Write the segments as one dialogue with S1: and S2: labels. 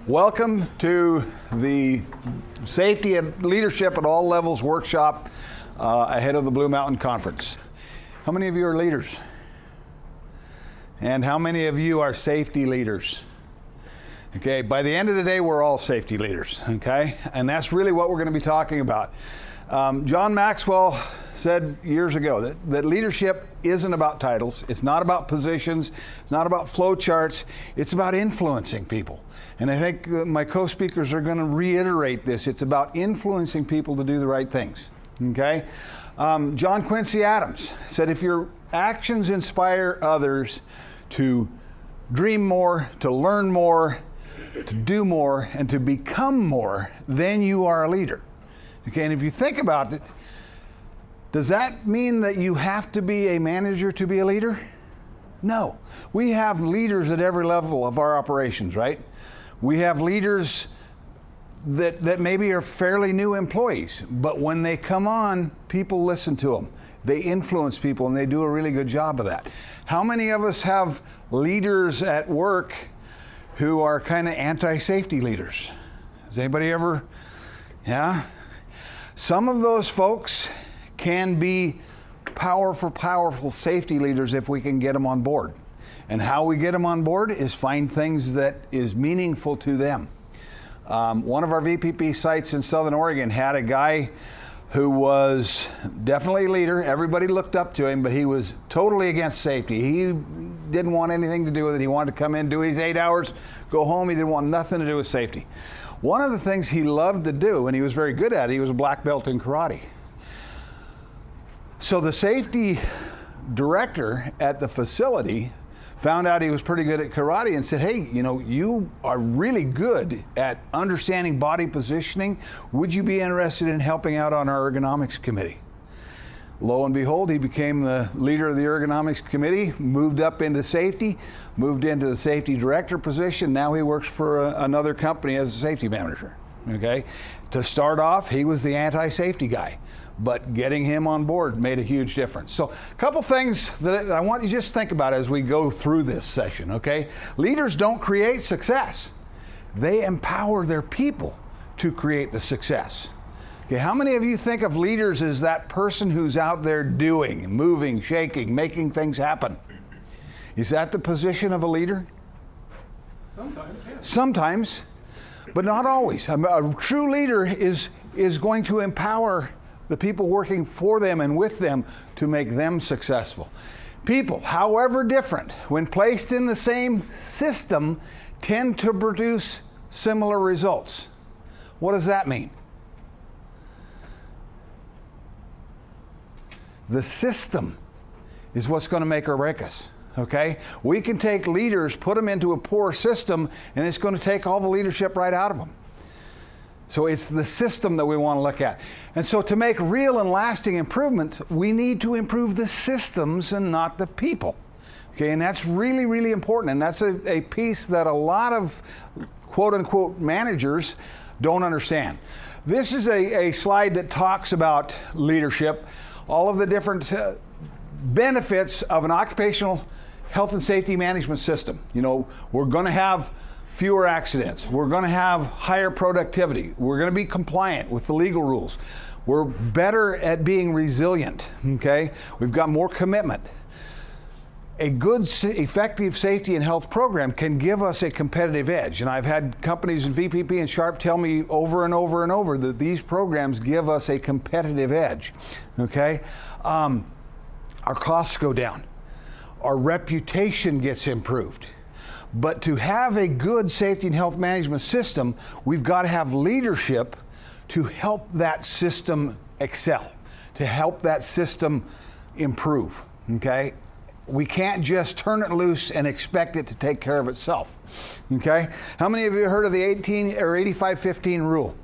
S1: Welcome to the Safety and Leadership at All Levels workshop ahead of the Blue Mountain Conference. How many of you are leaders? And how many of you are safety leaders? Okay, by the end of the day, we're all safety leaders, okay? And that's really what we're going to be talking about. John Maxwell said years ago that leadership isn't about titles, it's not about positions, it's not about flow charts, it's about influencing people. And I think my co-speakers are going to reiterate this. It's about influencing people to do the right things, okay? John Quincy Adams said if your actions inspire others to dream more, to learn more, to do more, and to become more, then you are a leader. Okay, and if you think about it, does that mean that you have to be a manager to be a leader? No. We have leaders at every level of our operations, right? We have leaders that maybe are fairly new employees, but when they come on, people listen to them. They influence people, and they do a really good job of that. How many of us have leaders at work who are kind of anti-safety leaders? Has anybody ever, yeah? Some of those folks can be powerful safety leaders if we can get them on board. And how we get them on board is find things that is meaningful to them. One of our VPP sites in Southern Oregon had a guy who was definitely a leader. Everybody looked up to him, but he was totally against safety. He didn't want anything to do with it. He wanted to come in, do his 8 hours, go home. He didn't want nothing to do with safety. One of the things he loved to do, and he was very good at it, he was a black belt in karate. So the safety director at the facility found out he was pretty good at karate and said, hey, you know, you are really good at understanding body positioning. Would you be interested in helping out on our ergonomics committee? Lo and behold, he became the leader of the ergonomics committee, moved up into safety, moved into the safety director position. Now he works for another company as a safety manager, okay? To start off, he was the anti-safety guy, but getting him on board made a huge difference. So a couple things that I want you to just think about as we go through this session, okay? Leaders don't create success. They empower their people to create the success. Okay, how many of you think of leaders as that person who's out there doing, moving, shaking, making things happen? Is that the position of a leader?
S2: Sometimes, yeah.
S1: Sometimes, but not always. A true leader is going to empower the people working for them and with them to make them successful. People, however different, when placed in the same system, tend to produce similar results. What does that mean? The system is what's going to make or break us, okay? We can take leaders, put them into a poor system, and it's going to take all the leadership right out of them. So it's the system that we want to look at. And so to make real and lasting improvements, we need to improve the systems and not the people. Okay, and that's really, really important. And that's a piece that a lot of quote-unquote managers don't understand. This is a slide that talks about leadership, all of the different benefits of an occupational health and safety management system. You know, we're going to have fewer accidents. We're going to have higher productivity. We're going to be compliant with the legal rules. We're better at being resilient, okay? We've got more commitment. A good, effective safety and health program can give us a competitive edge. And I've had companies in VPP and Sharp tell me over and over and over that these programs give us a competitive edge, okay? Our costs go down. Our reputation gets improved. But to have a good safety and health management system, we've got to have leadership to help that system excel, to help that system improve, okay? We can't just turn it loose and expect it to take care of itself, okay? How many of you heard of the 85-15 rule?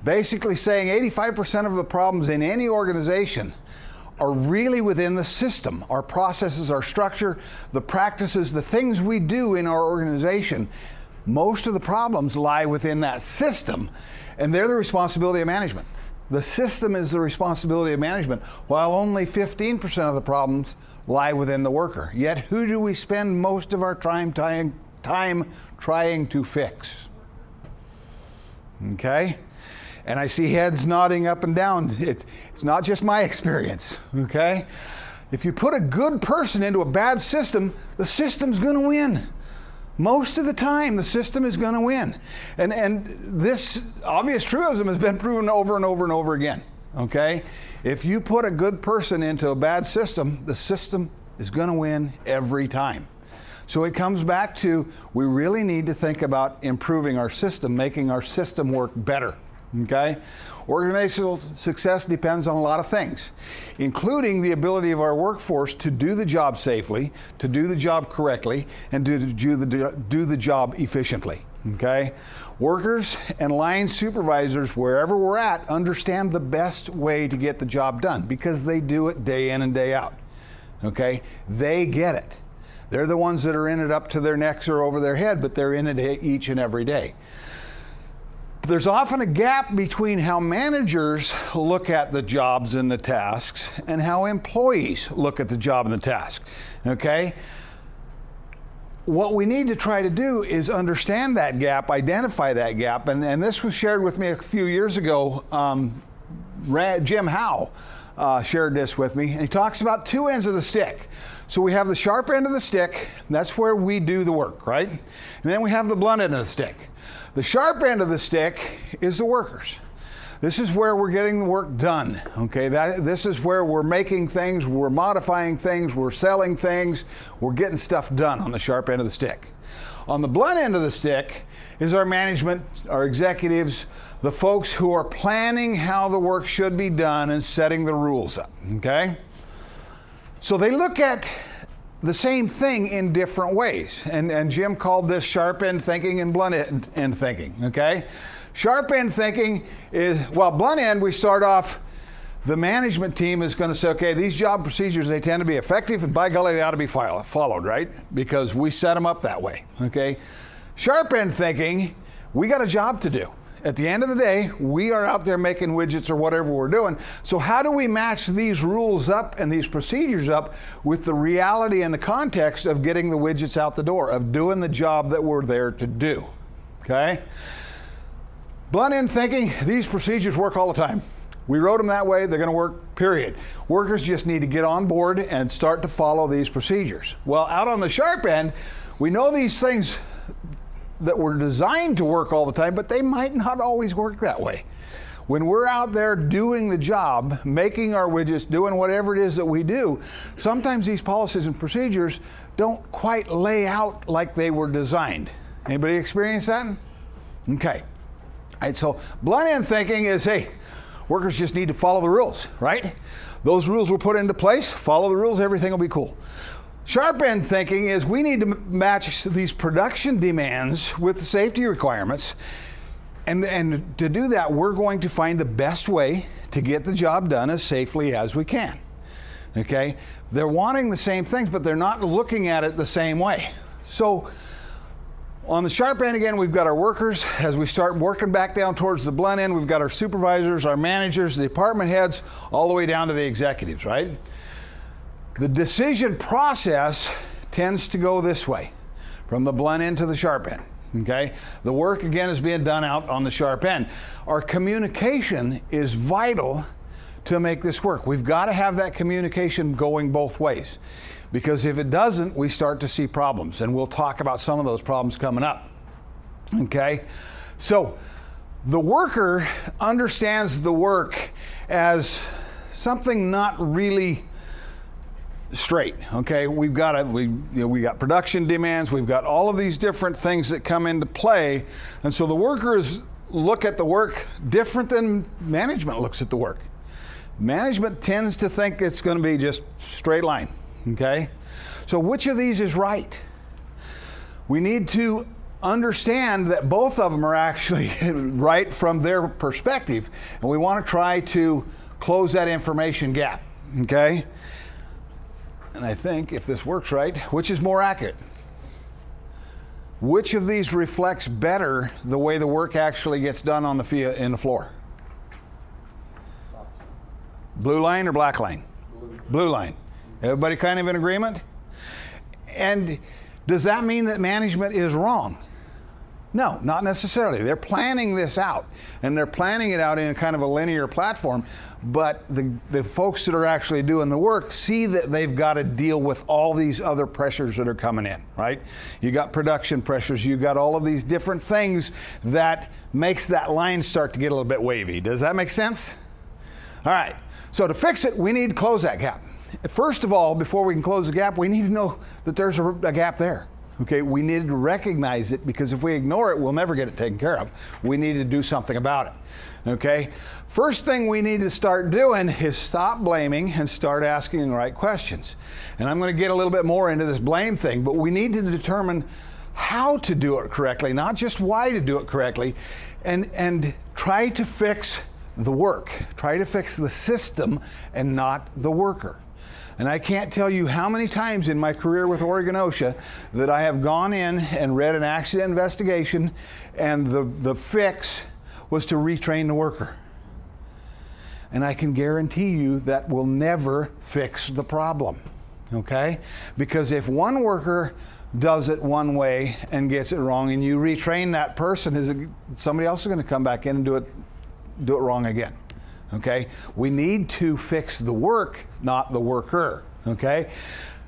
S1: Basically saying 85% of the problems in any organization are really within the system. Our processes, our structure, the practices, the things we do in our organization, most of the problems lie within that system, and they're the responsibility of management. The system is the responsibility of management, while only 15% of the problems lie within the worker. Yet who do we spend most of our time time trying to fix. Okay? And I see heads nodding up and down. It's not just my experience, okay? If you put a good person into a bad system, the system's going to win. Most of the time, the system is going to win. And this obvious truism has been proven over and over and over again, okay? If you put a good person into a bad system, the system is going to win every time. So it comes back to, we really need to think about improving our system, making our system work better. Okay? Organizational success depends on a lot of things, including the ability of our workforce to do the job safely, to do the job correctly, and do the job efficiently. Okay? Workers and line supervisors, wherever we're at, understand the best way to get the job done because they do it day in and day out. Okay? They get it. They're the ones that are in it up to their necks or over their head, but they're in it each and every day. There's often a gap between how managers look at the jobs and the tasks and how employees look at the job and the task, okay? What we need to try to do is understand that gap, identify that gap, and this was shared with me a few years ago. Jim Howe shared this with me, and he talks about two ends of the stick. So we have the sharp end of the stick, that's where we do the work, right? And then we have the blunt end of the stick. The sharp end of the stick is the workers. This is where we're getting the work done, okay? This is where we're making things, we're modifying things, we're selling things, we're getting stuff done on the sharp end of the stick. On the blunt end of the stick is our management, our executives, the folks who are planning how the work should be done and setting the rules up, okay? So they look at the same thing in different ways. And Jim called this sharp end thinking and blunt end thinking, okay? Sharp end thinking is, well, blunt end, we start off, the management team is going to say, okay, these job procedures, they tend to be effective, and by golly, they ought to be followed, right? Because we set them up that way, okay? Sharp end thinking, we got a job to do. At the end of the day, we are out there making widgets or whatever we're doing. So how do we match these rules up and these procedures up with the reality and the context of getting the widgets out the door, of doing the job that we're there to do, okay? Blunt end thinking, these procedures work all the time. We wrote them that way, they're going to work, period. Workers just need to get on board and start to follow these procedures. Well, out on the sharp end, we know these things that were designed to work all the time, but they might not always work that way. When we're out there doing the job, making our widgets, doing whatever it is that we do, sometimes these policies and procedures don't quite lay out like they were designed. Anybody experience that? Okay. All right, so blunt end thinking is, hey, workers just need to follow the rules, right? Those rules were put into place, follow the rules, everything will be cool. Sharp end thinking is we need to match these production demands with the safety requirements. And to do that, we're going to find the best way to get the job done as safely as we can. Okay? They're wanting the same things, but they're not looking at it the same way. So on the sharp end, again, we've got our workers. As we start working back down towards the blunt end, we've got our supervisors, our managers, the department heads, all the way down to the executives, right? The decision process tends to go this way, from the blunt end to the sharp end, okay? The work, again, is being done out on the sharp end. Our communication is vital to make this work. We've got to have that communication going both ways, because if it doesn't, we start to see problems, and we'll talk about some of those problems coming up, okay? So the worker understands the work as something not really straight, okay? We got production demands, we've got all of these different things that come into play, and so the workers look at the work different than management looks at the work. Management tends to think it's going to be just straight line, okay? So which of these is right? We need to understand that both of them are actually right from their perspective, and we want to try to close that information gap, okay? And I think if this works right, which is more accurate? Which of these reflects better the way the work actually gets done on in the floor? Blue line or black line? Blue line. Everybody kind of in agreement? And Does that mean that management is wrong? No, not necessarily. They're planning this out, and they're planning it out in a kind of a linear platform, but the folks that are actually doing the work see that they've got to deal with all these other pressures that are coming in, right? You got production pressures, you got all of these different things that makes that line start to get a little bit wavy. Does that make sense? All right, so to fix it, we need to close that gap. First of all, before we can close the gap, we need to know that there's a gap there. Okay, we need to recognize it, because if we ignore it, we'll never get it taken care of. We need to do something about it. Okay, first thing we need to start doing is stop blaming and start asking the right questions. And I'm going to get a little bit more into this blame thing, but we need to determine how to do it correctly, not just why to do it correctly, and try to fix the work. Try to fix the system and not the worker. And I can't tell you how many times in my career with Oregon OSHA that I have gone in and read an accident investigation, and the fix was to retrain the worker. And I can guarantee you that will never fix the problem, okay? Because if one worker does it one way and gets it wrong, and you retrain that person, somebody else is going to come back in and do it wrong again. Okay, we need to fix the work, not the worker. Okay,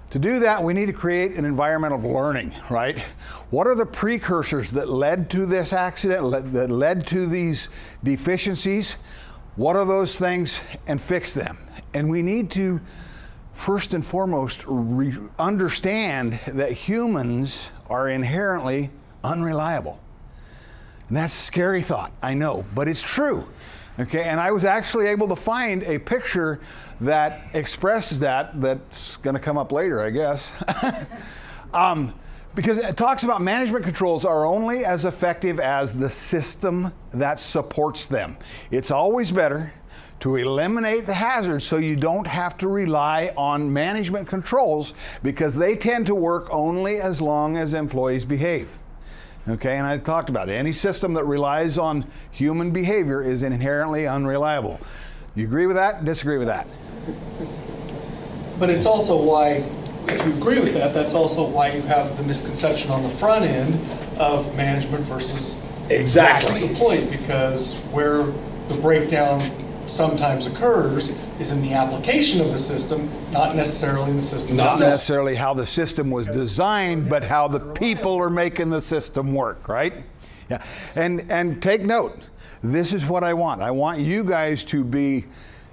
S1: to do that, we need to create an environment of learning, right? What are the precursors that led to this accident, that led to these deficiencies? What are those things, and fix them? And we need to, first and foremost, understand that humans are inherently unreliable. And that's a scary thought, I know, but it's true. Okay, and I was actually able to find a picture that expresses that. That's going to come up later, I guess. Because it talks about management controls are only as effective as the system that supports them. It's always better to eliminate the hazards so you don't have to rely on management controls, because they tend to work only as long as employees behave. Okay, and I talked about it. Any system that relies on human behavior is inherently unreliable. You agree with that? Disagree with that?
S2: But it's also why, if you agree with that, that's also why you have the misconception on the front end of management versus employees, because where the breakdown sometimes occurs is in the application of the system, not necessarily in the system
S1: Not
S2: itself.
S1: necessarily how the system was designed, but how the people are making the system work, right? Yeah. And take note, this is what I want. I want you guys to be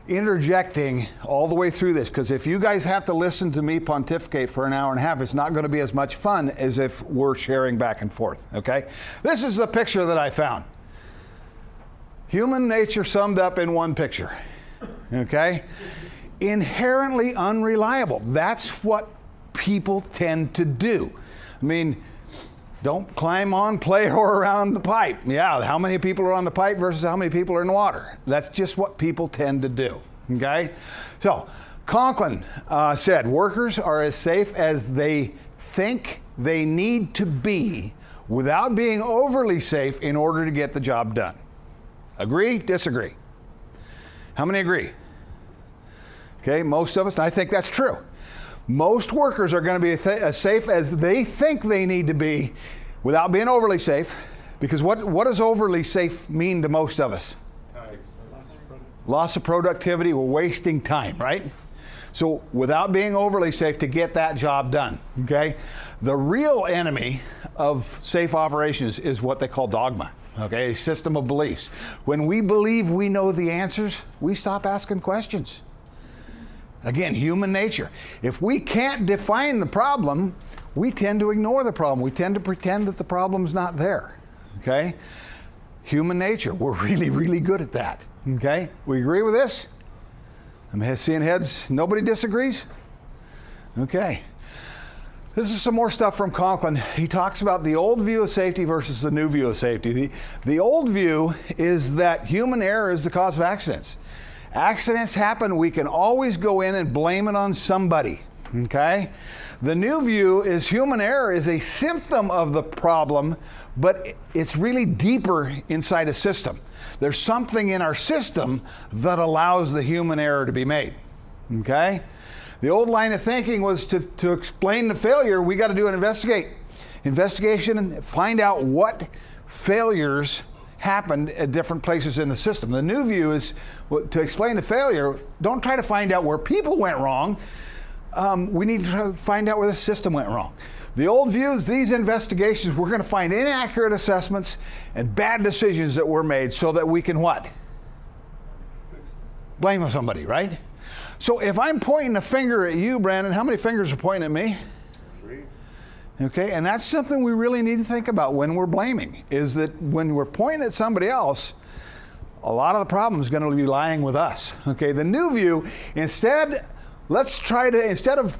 S1: interjecting all the way through this, because if you guys have to listen to me pontificate for an hour and a half, it's not going to be as much fun as if we're sharing back and forth, okay? This is the picture that I found. Human nature summed up in one picture, okay? Inherently unreliable. That's what people tend to do. I mean, don't climb on, play, or around the pipe. Yeah, how many people are on the pipe versus how many people are in the water? That's just what people tend to do, okay? So, Conklin said, workers are as safe as they think they need to be without being overly safe in order to get the job done. Agree? Disagree? How many agree? Okay, most of us, and I think that's true. Most workers are going to be as safe as they think they need to be without being overly safe, because what does overly safe mean to most of us? Loss of productivity. We're wasting time, right? So without being overly safe to get that job done, okay? The real enemy of safe operations is what they call dogma. Okay, a system of beliefs. When we believe we know the answers, we stop asking questions. Again, human nature. If we can't define the problem, we tend to ignore the problem. We tend to pretend that the problem's not there. Okay? Human nature. We're really, really good at that. Okay? We agree with this? I'm seeing heads. Nobody disagrees? Okay. This is some more stuff from Conklin. He talks about the old view of safety versus the new view of safety. The old view is that human error is the cause of accidents. Accidents happen, we can always go in and blame it on somebody, okay? The new view is human error is a symptom of the problem, but it's really deeper inside a system. There's something in our system that allows the human error to be made, okay? The old line of thinking was to explain the failure, we got to do an investigation and find out what failures happened at different places in the system. The new view is to explain the failure, don't try to find out where people went wrong. We need to try to find out where the system went wrong. The old view is these investigations, we're going to find inaccurate assessments and bad decisions that were made so that we can what? Blame somebody, right? So if I'm pointing a finger at you, Brandon, how many fingers are pointing at me?
S3: 3.
S1: Okay, and that's something we really need to think about when we're blaming, is that when we're pointing at somebody else, a lot of the problem is going to be lying with us. Okay, the new view, instead of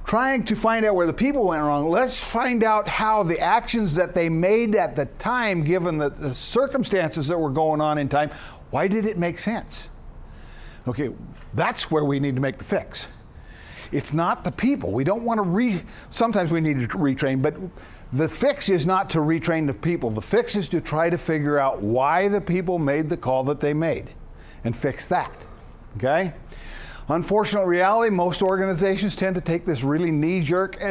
S1: trying to find out where the people went wrong, let's find out how the actions that they made at the time, given the circumstances that were going on in time, why did it make sense? Okay, that's where we need to make the fix. It's not the people. We don't want to sometimes we need to retrain, but the fix is not to retrain the people. The fix is to try to figure out why the people made the call that they made and fix that, okay? Unfortunate reality, most organizations tend to take this really knee-jerk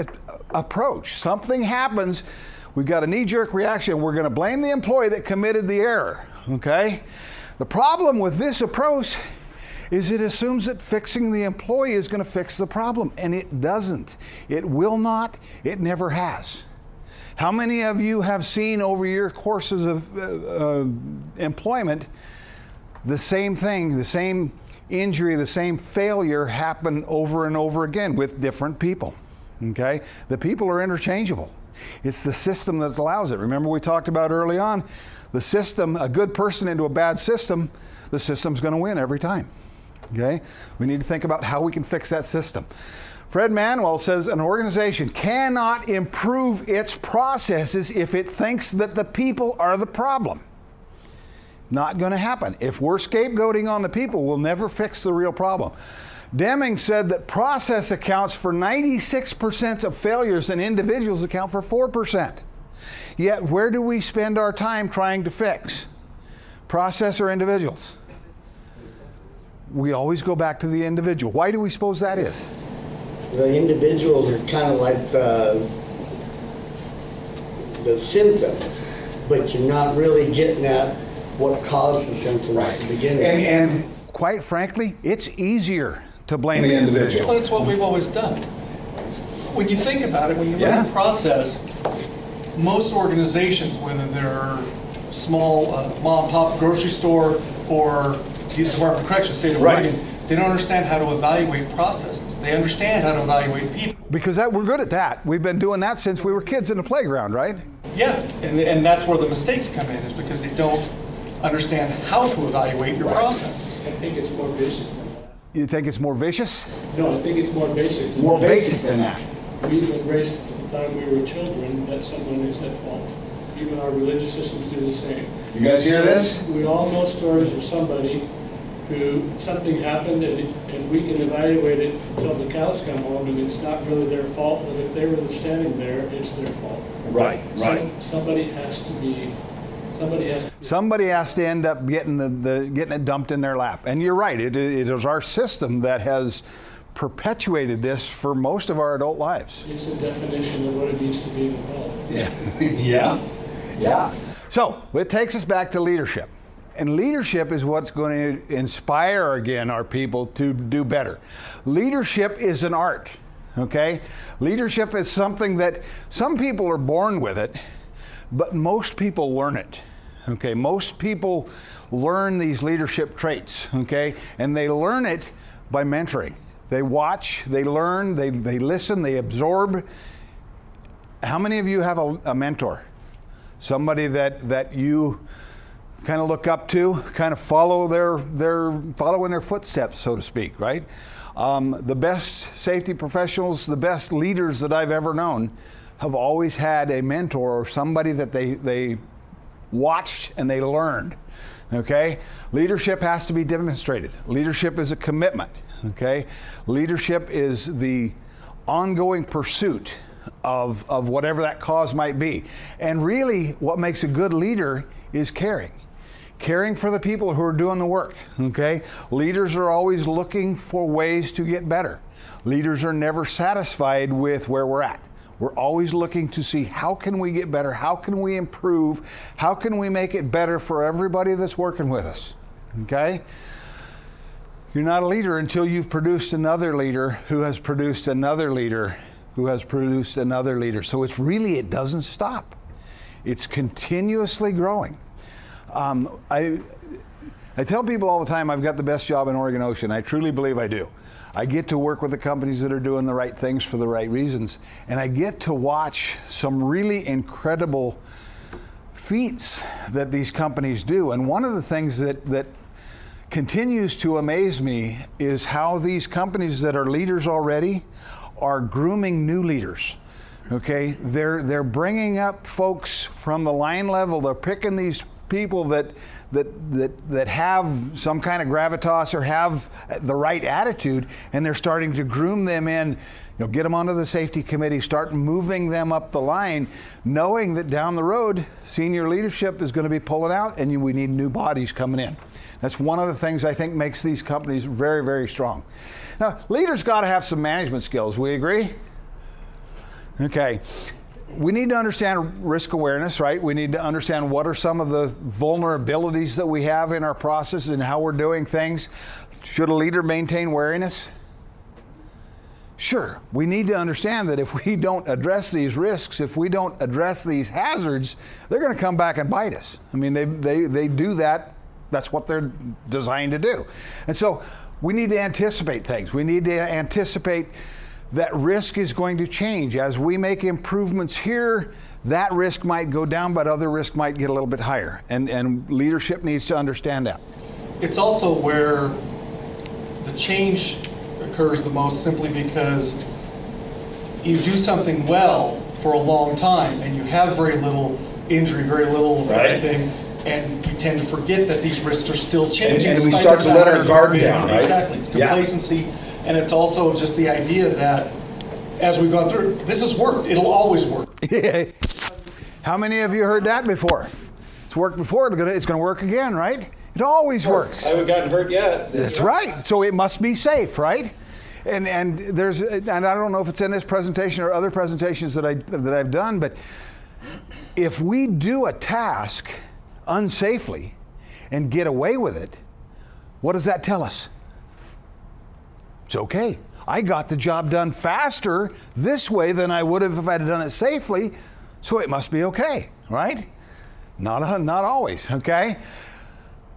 S1: approach. Something happens, we've got a knee-jerk reaction, we're going to blame the employee that committed the error, okay? The problem with this approach is it assumes that fixing the employee is going to fix the problem, and it doesn't. It will not. It never has. How many of you have seen over your courses of employment the same thing, the same injury, the same failure happen over and over again with different people? Okay? The people are interchangeable. It's the system that allows it. Remember we talked about early on, the system, a good person into a bad system, the system's going to win every time. Okay? We need to think about how we can fix that system. Fred Manuel says an organization cannot improve its processes if it thinks that the people are the problem. Not going to happen. If we're scapegoating on the people, we'll never fix the real problem. Deming said that process accounts for 96% of failures and individuals account for 4%. Yet where do we spend our time trying to fix? Process or individuals? We always go back to the individual. Why do we suppose that is?
S4: The individuals are kind of like the symptoms, but you're not really getting at what caused the symptoms to begin with.
S1: And quite frankly, it's easier to blame the individual.
S2: But it's what we've always done. When you think about it, when you look at the process, most organizations, whether they're small mom and pop grocery store or the Department of Corrections, State of Oregon, they don't understand how to evaluate processes. They understand how to evaluate people.
S1: Because we're good at that. We've been doing that since we were kids in the playground, right?
S2: Yeah, and that's where the mistakes come in, is because they don't understand how to evaluate your processes.
S5: I think it's more basic than that.
S1: You think it's more vicious?
S5: No, I think it's more basic.
S1: More basic than that.
S5: We've been raised since the time we were children that someone is at fault. Even our religious systems do the same.
S1: You guys hear this?
S5: We all know stories of somebody who something happened and we can evaluate it until the cows come home and it's not really their fault, but if they were standing there, it's their fault.
S1: Right.
S5: Somebody has to
S1: end up getting it dumped in their lap. And you're right, it is our system that has perpetuated this for most of our adult lives.
S5: It's a definition of what it means to be an adult.
S1: Yeah. So it takes us back to leadership. And leadership is what's going to inspire, again, our people to do better. Leadership is an art, okay? Leadership is something that some people are born with it, but most people learn it, okay? Most people learn these leadership traits, okay? And they learn it by mentoring. They watch, they learn, they listen, they absorb. How many of you have a mentor? Somebody that you kind of look up to, kind of follow following their footsteps, so to speak, right? The best safety professionals, the best leaders that I've ever known have always had a mentor or somebody that they watched and they learned, okay? Leadership has to be demonstrated. Leadership is a commitment, okay? Leadership is the ongoing pursuit of whatever that cause might be. And really, what makes a good leader is caring. caring for the people who are doing the work, okay? Leaders are always looking for ways to get better. Leaders are never satisfied with where we're at. We're always looking to see how can we get better, how can we improve, how can we make it better for everybody that's working with us, okay? You're not a leader until you've produced another leader who has produced another leader who has produced another leader. So it doesn't stop. It's continuously growing. I tell people all the time I've got the best job in Oregon OSHA, and I truly believe I do. I get to work with the companies that are doing the right things for the right reasons, and I get to watch some really incredible feats that these companies do. And one of the things that continues to amaze me is how these companies that are leaders already are grooming new leaders. Okay, they're bringing up folks from the line level. They're picking these people that have some kind of gravitas or have the right attitude, and they're starting to groom them in, get them onto the safety committee, start moving them up the line, knowing that down the road, senior leadership is going to be pulling out and we need new bodies coming in. That's one of the things I think makes these companies very, very strong. Now, leaders got to have some management skills. We agree? Okay. We need to understand risk awareness, right? We need to understand what are some of the vulnerabilities that we have in our processes and how we're doing things. Should a leader maintain wariness? Sure. We need to understand that if we don't address these risks, if we don't address these hazards, they're going to come back and bite us. I mean, they do that. That's what they're designed to do. And so we need to anticipate things. We need to anticipate that risk is going to change. As we make improvements here, that risk might go down, but other risk might get a little bit higher. And leadership needs to understand that.
S2: It's also where the change occurs the most, simply because you do something well for a long time and you have very little injury, very little of anything, and you tend to forget that these risks are still changing.
S3: And we start to let our guard down, right?
S2: Exactly. It's complacency. And it's also just the idea that as we've gone through, this has worked. It'll always work.
S1: How many of you heard that before? It's worked before, it's going to work again, right? It always works.
S3: I haven't gotten hurt yet.
S1: That's right. So it must be safe, right? And I don't know if it's in this presentation or other presentations that I've done, but if we do a task unsafely and get away with it, what does that tell us? It's okay. I got the job done faster this way than I would have if I'd done it safely, so it must be okay, right? Not always, okay?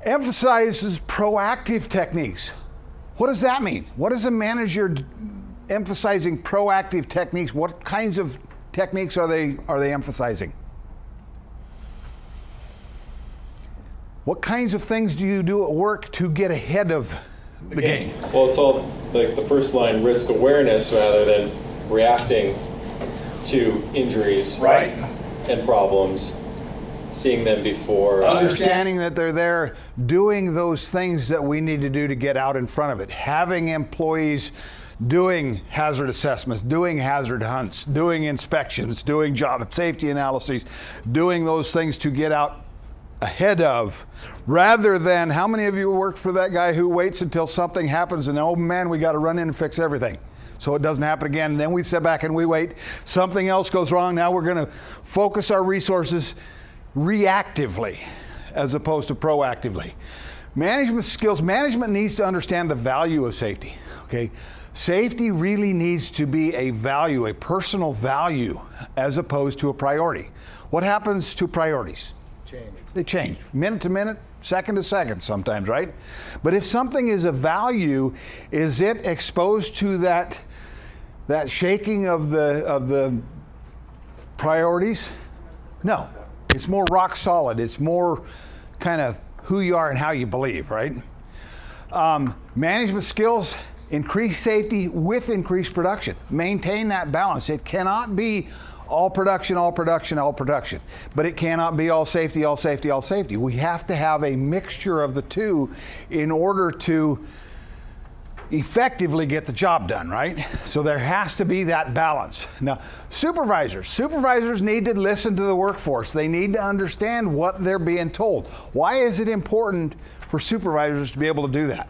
S1: Emphasizes proactive techniques. What does that mean? What is a manager emphasizing proactive techniques? What kinds of techniques are they emphasizing? What kinds of things do you do at work to get ahead of the game?
S6: Well, it's all like the first line, risk awareness, rather than reacting to injuries and problems, seeing them before.
S1: Understanding that they're there, doing those things that we need to do to get out in front of it. Having employees doing hazard assessments, doing hazard hunts, doing inspections, doing job safety analyses, doing those things to get out ahead of, rather than how many of you worked for that guy who waits until something happens and, oh man, we got to run in and fix everything so it doesn't happen again. And then we sit back and we wait. Something else goes wrong. Now we're going to focus our resources reactively as opposed to proactively. Management skills. Management needs to understand the value of safety. Okay, safety really needs to be a value, a personal value, as opposed to a priority. What happens to priorities? They change minute to minute, second to second sometimes, right? But if something is a value, is it exposed to that shaking of the priorities? No. It's more rock solid. It's more kind of who you are and how you believe, right? Management skills, increase safety with increased production. Maintain that balance. It cannot be all production, all production, all production. But it cannot be all safety, all safety, all safety. We have to have a mixture of the two in order to effectively get the job done, right? So there has to be that balance. Now, supervisors need to listen to the workforce. They need to understand what they're being told. Why is it important for supervisors to be able to do that?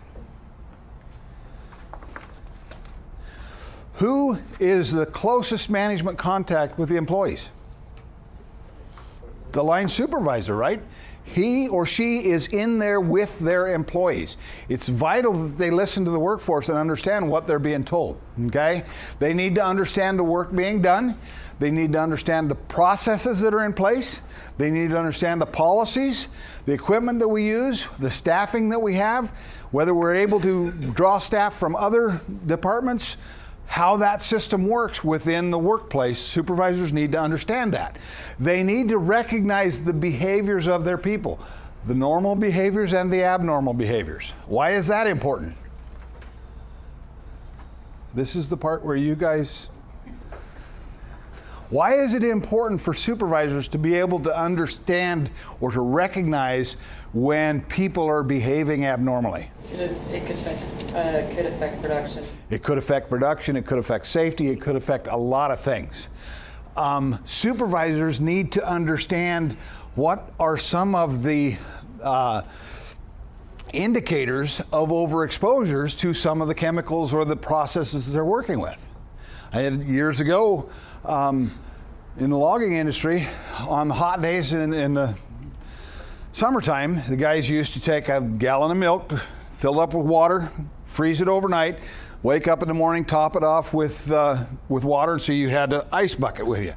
S1: Who is the closest management contact with the employees? The line supervisor, right? He or she is in there with their employees. It's vital that they listen to the workforce and understand what they're being told, okay? They need to understand the work being done. They need to understand the processes that are in place. They need to understand the policies, the equipment that we use, the staffing that we have, whether we're able to draw staff from other departments, how that system works within the workplace. Supervisors need to understand that. They need to recognize the behaviors of their people, the normal behaviors and the abnormal behaviors. Why is that important? This is the part where you guys... Why is it important for supervisors to be able to understand or to recognize when people are behaving abnormally?
S7: It could affect production.
S1: It could affect production, it could affect safety, it could affect a lot of things. Supervisors need to understand what are some of the indicators of overexposures to some of the chemicals or the processes they're working with. I had years ago in the logging industry, on the hot days in the summertime, the guys used to take a gallon of milk, fill it up with water, freeze it overnight, wake up in the morning, top it off with water, and so you had an ice bucket with you.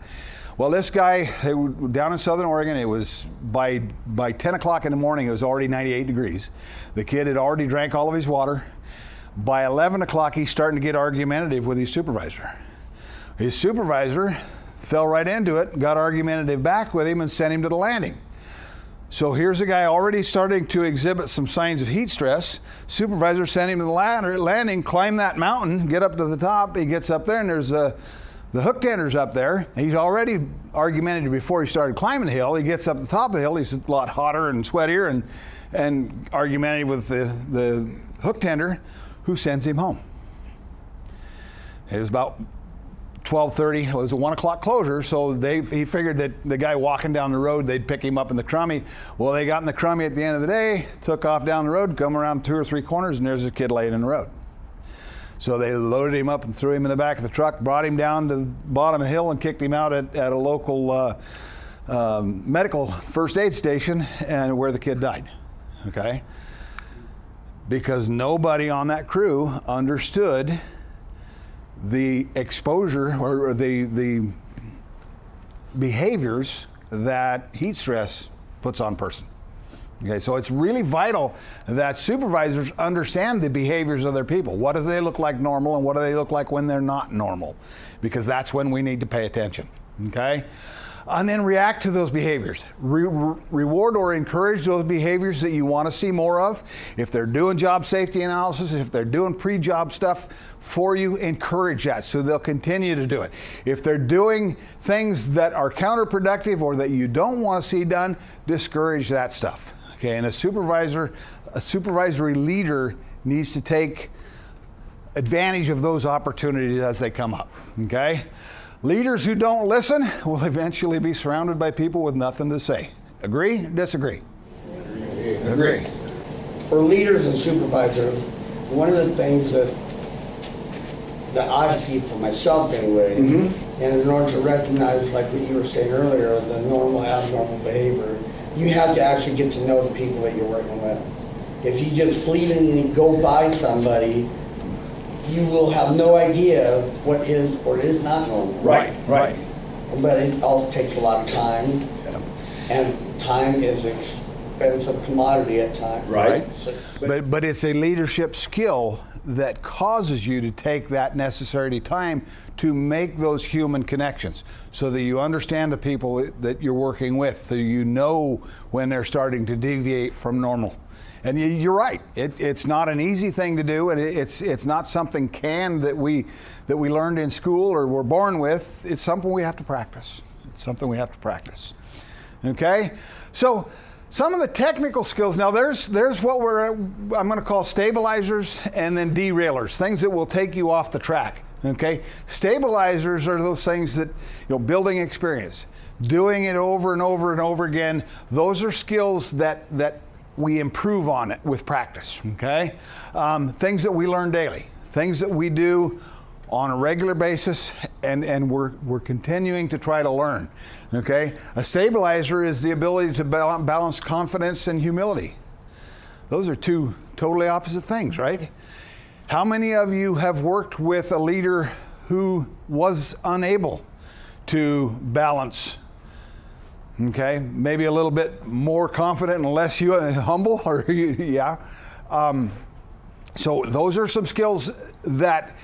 S1: Well, this guy, they were down in Southern Oregon, it was by 10 o'clock in the morning, it was already 98 degrees. The kid had already drank all of his water. By 11 o'clock, he's starting to get argumentative with his supervisor. His supervisor fell right into it, got argumentative back with him, and sent him to the landing. So here's a guy already starting to exhibit some signs of heat stress. Supervisor sent him to the landing, climb that mountain, get up to the top. He gets up there, and there's the hook tender's up there. He's already argumentative before he started climbing the hill. He gets up the top of the hill. He's a lot hotter and sweatier and argumentative with the hook tender, who sends him home. It was about 12:30, it was a 1 o'clock closure, so he figured that the guy walking down the road, they'd pick him up in the crummy. Well, they got in the crummy at the end of the day, took off down the road, come around 2 or 3 corners, and there's a kid laying in the road. So they loaded him up and threw him in the back of the truck, brought him down to the bottom of the hill, and kicked him out at a local medical first aid station, and where the kid died, okay? Because nobody on that crew understood the exposure or the behaviors that heat stress puts on a person. Okay, so it's really vital that supervisors understand the behaviors of their people. What do they look like normal, and what do they look like when they're not normal? Because that's when we need to pay attention, okay? And then react to those behaviors. Reward or encourage those behaviors that you want to see more of. If they're doing job safety analysis, if they're doing pre-job stuff for you, encourage that so they'll continue to do it. If they're doing things that are counterproductive or that you don't want to see done, discourage that stuff. Okay, and a supervisory leader needs to take advantage of those opportunities as they come up. Okay? Leaders who don't listen will eventually be surrounded by people with nothing to say. Agree? Disagree? Agree.
S4: For leaders and supervisors, one of the things that I see for myself anyway, and in order to recognize, like what you were saying earlier, the normal, abnormal behavior, you have to actually get to know the people that you're working with. If you just fleetingly go by somebody, you will have no idea what is or is not normal.
S1: Right.
S4: But it all takes a lot of time, and time is an expensive commodity at times.
S1: Right.
S4: So,
S1: But it's a leadership skill that causes you to take that necessary time to make those human connections so that you understand the people that you're working with, so you know when they're starting to deviate from normal. And you're right. It's not an easy thing to do, and it's not something that we learned in school or were born with. It's something we have to practice. Okay? So Some of the technical skills, now there's what I'm going to call stabilizers and then derailers, things that will take you off the track, okay? Stabilizers are those things that, building experience, doing it over and over and over again. Those are skills that we improve on it with practice, okay? Things that we learn daily, things that we do on a regular basis, and we're continuing to try to learn, okay? A stabilizer is the ability to balance confidence and humility. Those are two totally opposite things, right? How many of you have worked with a leader who was unable to balance, okay? Maybe a little bit more confident and less humble, or yeah. So those are some skills that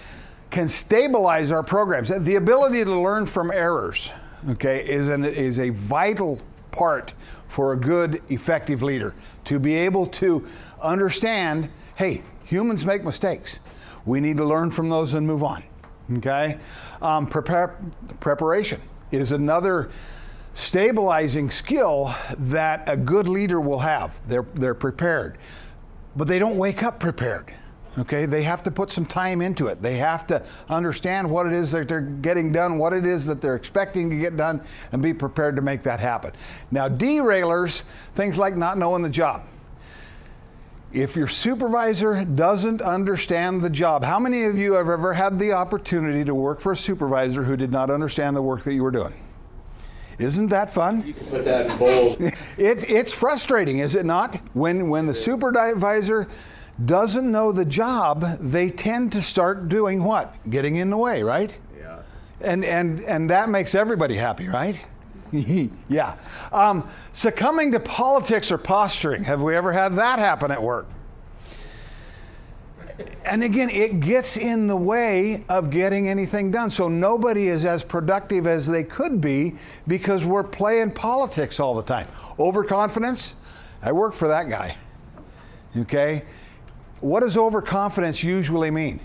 S1: can stabilize our programs. The ability to learn from errors, okay, is a vital part for a good, effective leader. To be able to understand, hey, humans make mistakes. We need to learn from those and move on, okay? Preparation is another stabilizing skill that a good leader will have. They're prepared, but they don't wake up prepared. Okay, they have to put some time into it. They have to understand what it is that they're getting done, what it is that they're expecting to get done, and be prepared to make that happen. Now, derailers, things like not knowing the job. If your supervisor doesn't understand the job, how many of you have ever had the opportunity to work for a supervisor who did not understand the work that you were doing? Isn't that fun?
S3: You can put that in bold.
S1: It's frustrating, is it not? When the supervisor doesn't know the job, they tend to start doing what? Getting in the way, right?
S3: Yeah.
S1: And that makes everybody happy, right? Yeah. Succumbing to politics or posturing. Have we ever had that happen at work? And again, it gets in the way of getting anything done. So nobody is as productive as they could be because we're playing politics all the time. Overconfidence? I work for that guy. Okay? What does overconfidence usually mean?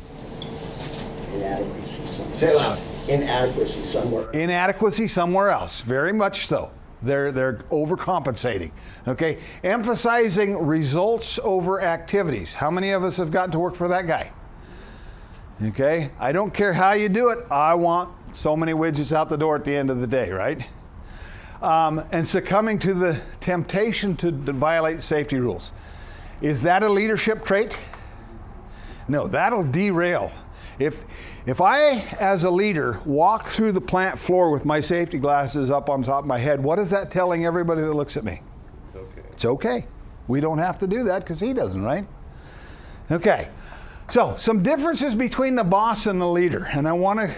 S4: Inadequacy somewhere.
S3: Say it loud.
S4: Inadequacy somewhere.
S1: Inadequacy somewhere else. Very much so. They're overcompensating. Okay? Emphasizing results over activities. How many of us have gotten to work for that guy? Okay? I don't care how you do it. I want so many widgets out the door at the end of the day, right? And succumbing to the temptation to violate safety rules. Is that a leadership trait? No, that'll derail. If I, as a leader, walk through the plant floor with my safety glasses up on top of my head, what is that telling everybody that looks at me?
S3: It's okay.
S1: It's okay. We don't have to do that because he doesn't, right? Okay. So, some differences between the boss and the leader, and I want to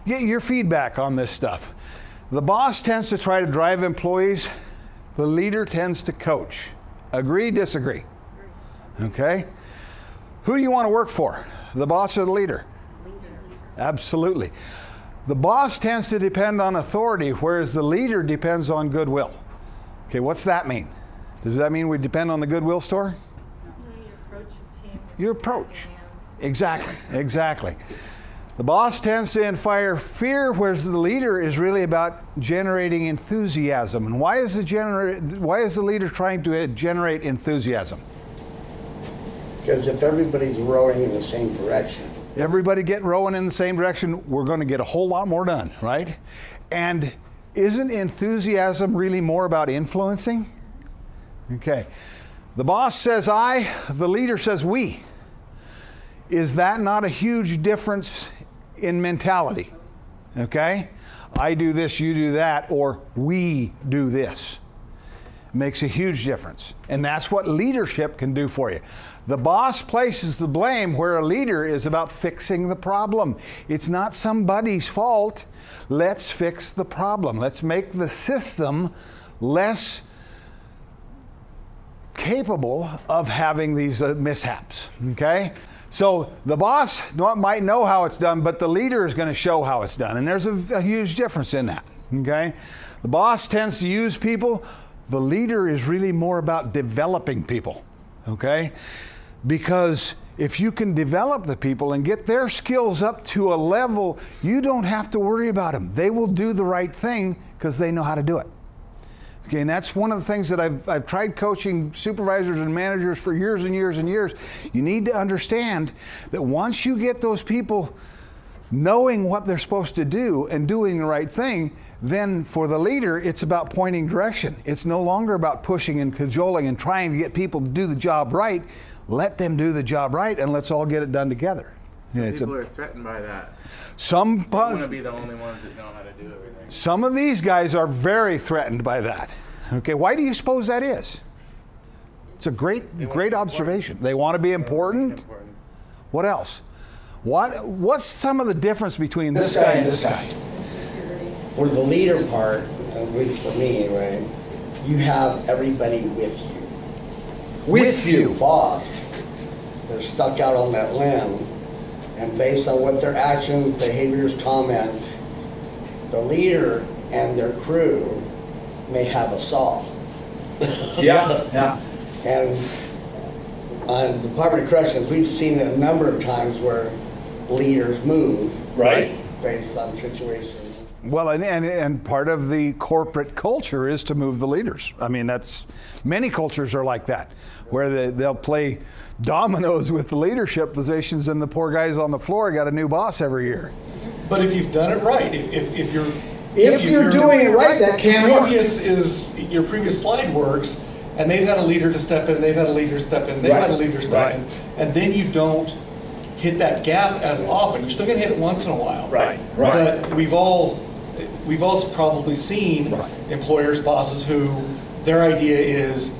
S1: get your feedback on this stuff. The boss tends to try to drive employees. The leader tends to coach. Agree, disagree? Okay. Who do you want to work for? The boss or the leader?
S7: Leader.
S1: Absolutely. The boss tends to depend on authority, whereas the leader depends on goodwill. Okay, what's that mean? Does that mean we depend on the Goodwill store?
S7: You approach your team.
S1: Your approach. Exactly. The boss tends to inspire fear, whereas the leader is really about generating enthusiasm. And why is the leader trying to generate enthusiasm?
S4: Because if everybody's rowing in the same direction.
S1: Everybody get rowing in the same direction, we're going to get a whole lot more done, right? And isn't enthusiasm really more about influencing? Okay. The boss says I, the leader says we. Is that not a huge difference in mentality? Okay? I do this, you do that, or we do this. Makes a huge difference. And that's what leadership can do for you. The boss places the blame where a leader is about fixing the problem. It's not somebody's fault. Let's fix the problem. Let's make the system less capable of having these mishaps. Okay? So the boss might know how it's done, but the leader is going to show how it's done. And there's a huge difference in that. Okay? The boss tends to use people. The leader is really more about developing people. Okay? Because if you can develop the people and get their skills up to a level, you don't have to worry about them. They will do the right thing because they know how to do it. Okay, and that's one of the things that I've tried coaching supervisors and managers for years and years and years. You need to understand that once you get those people knowing what they're supposed to do and doing the right thing, then for the leader, it's about pointing direction. It's no longer about pushing and cajoling and trying to get people to do the job right. Let them do the job right, and let's all get it done together.
S3: People are threatened by that.
S1: Some
S3: They want to be the only ones that know how to do everything.
S1: Some of these guys are very threatened by that. Okay, why do you suppose that is? It's a great observation. They want to be important. What else? What's some of the difference between this guy and this guy?
S4: For the leader part, at least for me anyway, you have everybody with you.
S1: With you.
S4: Boss, they're stuck out on that limb, and based on what their actions, behaviors, comments, the leader and their crew may have a saw.
S1: Yeah.
S4: And on the Department of Corrections, we've seen a number of times where leaders move based on situations.
S1: Well, and part of the corporate culture is to move the leaders. I mean, many cultures are like that, where they'll play dominoes with the leadership positions, and the poor guys on the floor got a new boss every year.
S2: But if you've done it right, if you're
S1: doing it right, that can work.
S2: Your previous slide works, and they've had a leader to step in, they've had a leader to step in, they've had a leader to step in, and then you don't hit that gap as often. You're still going to hit it once in a while.
S1: Right.
S2: But we've all probably seen employers, bosses who their idea is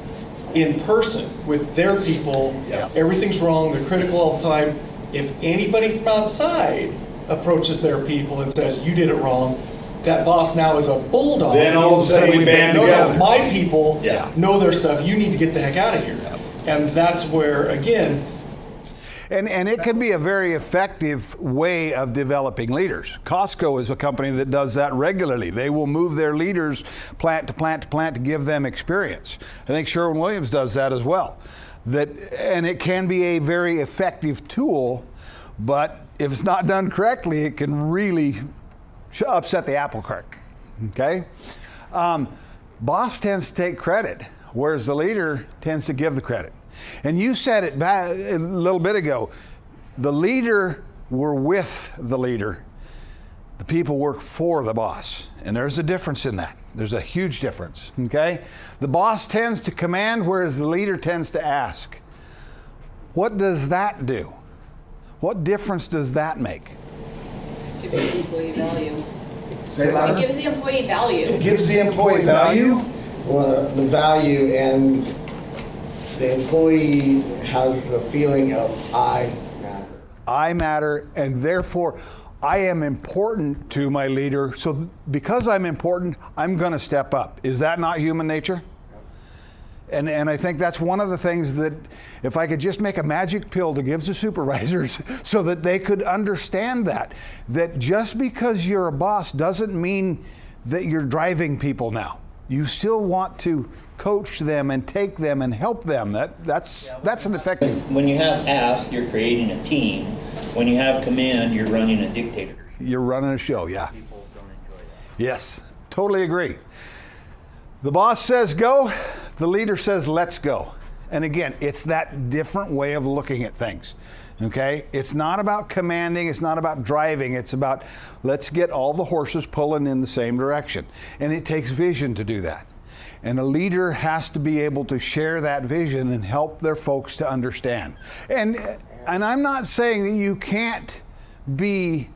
S2: in person with their people. Everything's wrong. They're critical all the time. If anybody from outside approaches their people and says, you did it wrong, that boss now is a bulldog.
S1: Then all of a sudden we band together.
S2: No, my people know their stuff. You need to get the heck out of here. And that's where, again,
S1: And it can be a very effective way of developing leaders. Costco is a company that does that regularly. They will move their leaders plant to plant to plant to give them experience. I think Sherwin-Williams does that as well. And it can be a very effective tool, but if it's not done correctly, it can really upset the apple cart. Okay? Boss tends to take credit, whereas the leader tends to give the credit. And you said it back a little bit ago. The leader were with the leader. The people work for the boss. And there's a difference in that. There's a huge difference, okay? The boss tends to command, whereas the leader tends to ask. What does that do? What difference does that make?
S8: Gives the employee value.
S1: Say it louder.
S8: It gives the employee value.
S1: It gives the employee value?
S4: Well, the value, and the employee has the feeling of I matter.
S1: I matter, and therefore I am important to my leader. So because I'm important, I'm going to step up. Is that not human nature? And I think that's one of the things that if I could just make a magic pill to give to supervisors so that they could understand that just because you're a boss doesn't mean that you're driving people now. You still want to coach them and take them and help them. That's an effective.
S9: When you have ask, you're creating a team. When you have command, you're running a dictatorship.
S1: You're running a show, yeah.
S9: People don't enjoy that.
S1: Yes, totally agree. The boss says go, the leader says let's go. And again, it's that different way of looking at things. Okay? It's not about commanding, it's not about driving, it's about let's get all the horses pulling in the same direction. And it takes vision to do that. And a leader has to be able to share that vision and help their folks to understand. And I'm not saying that you can't be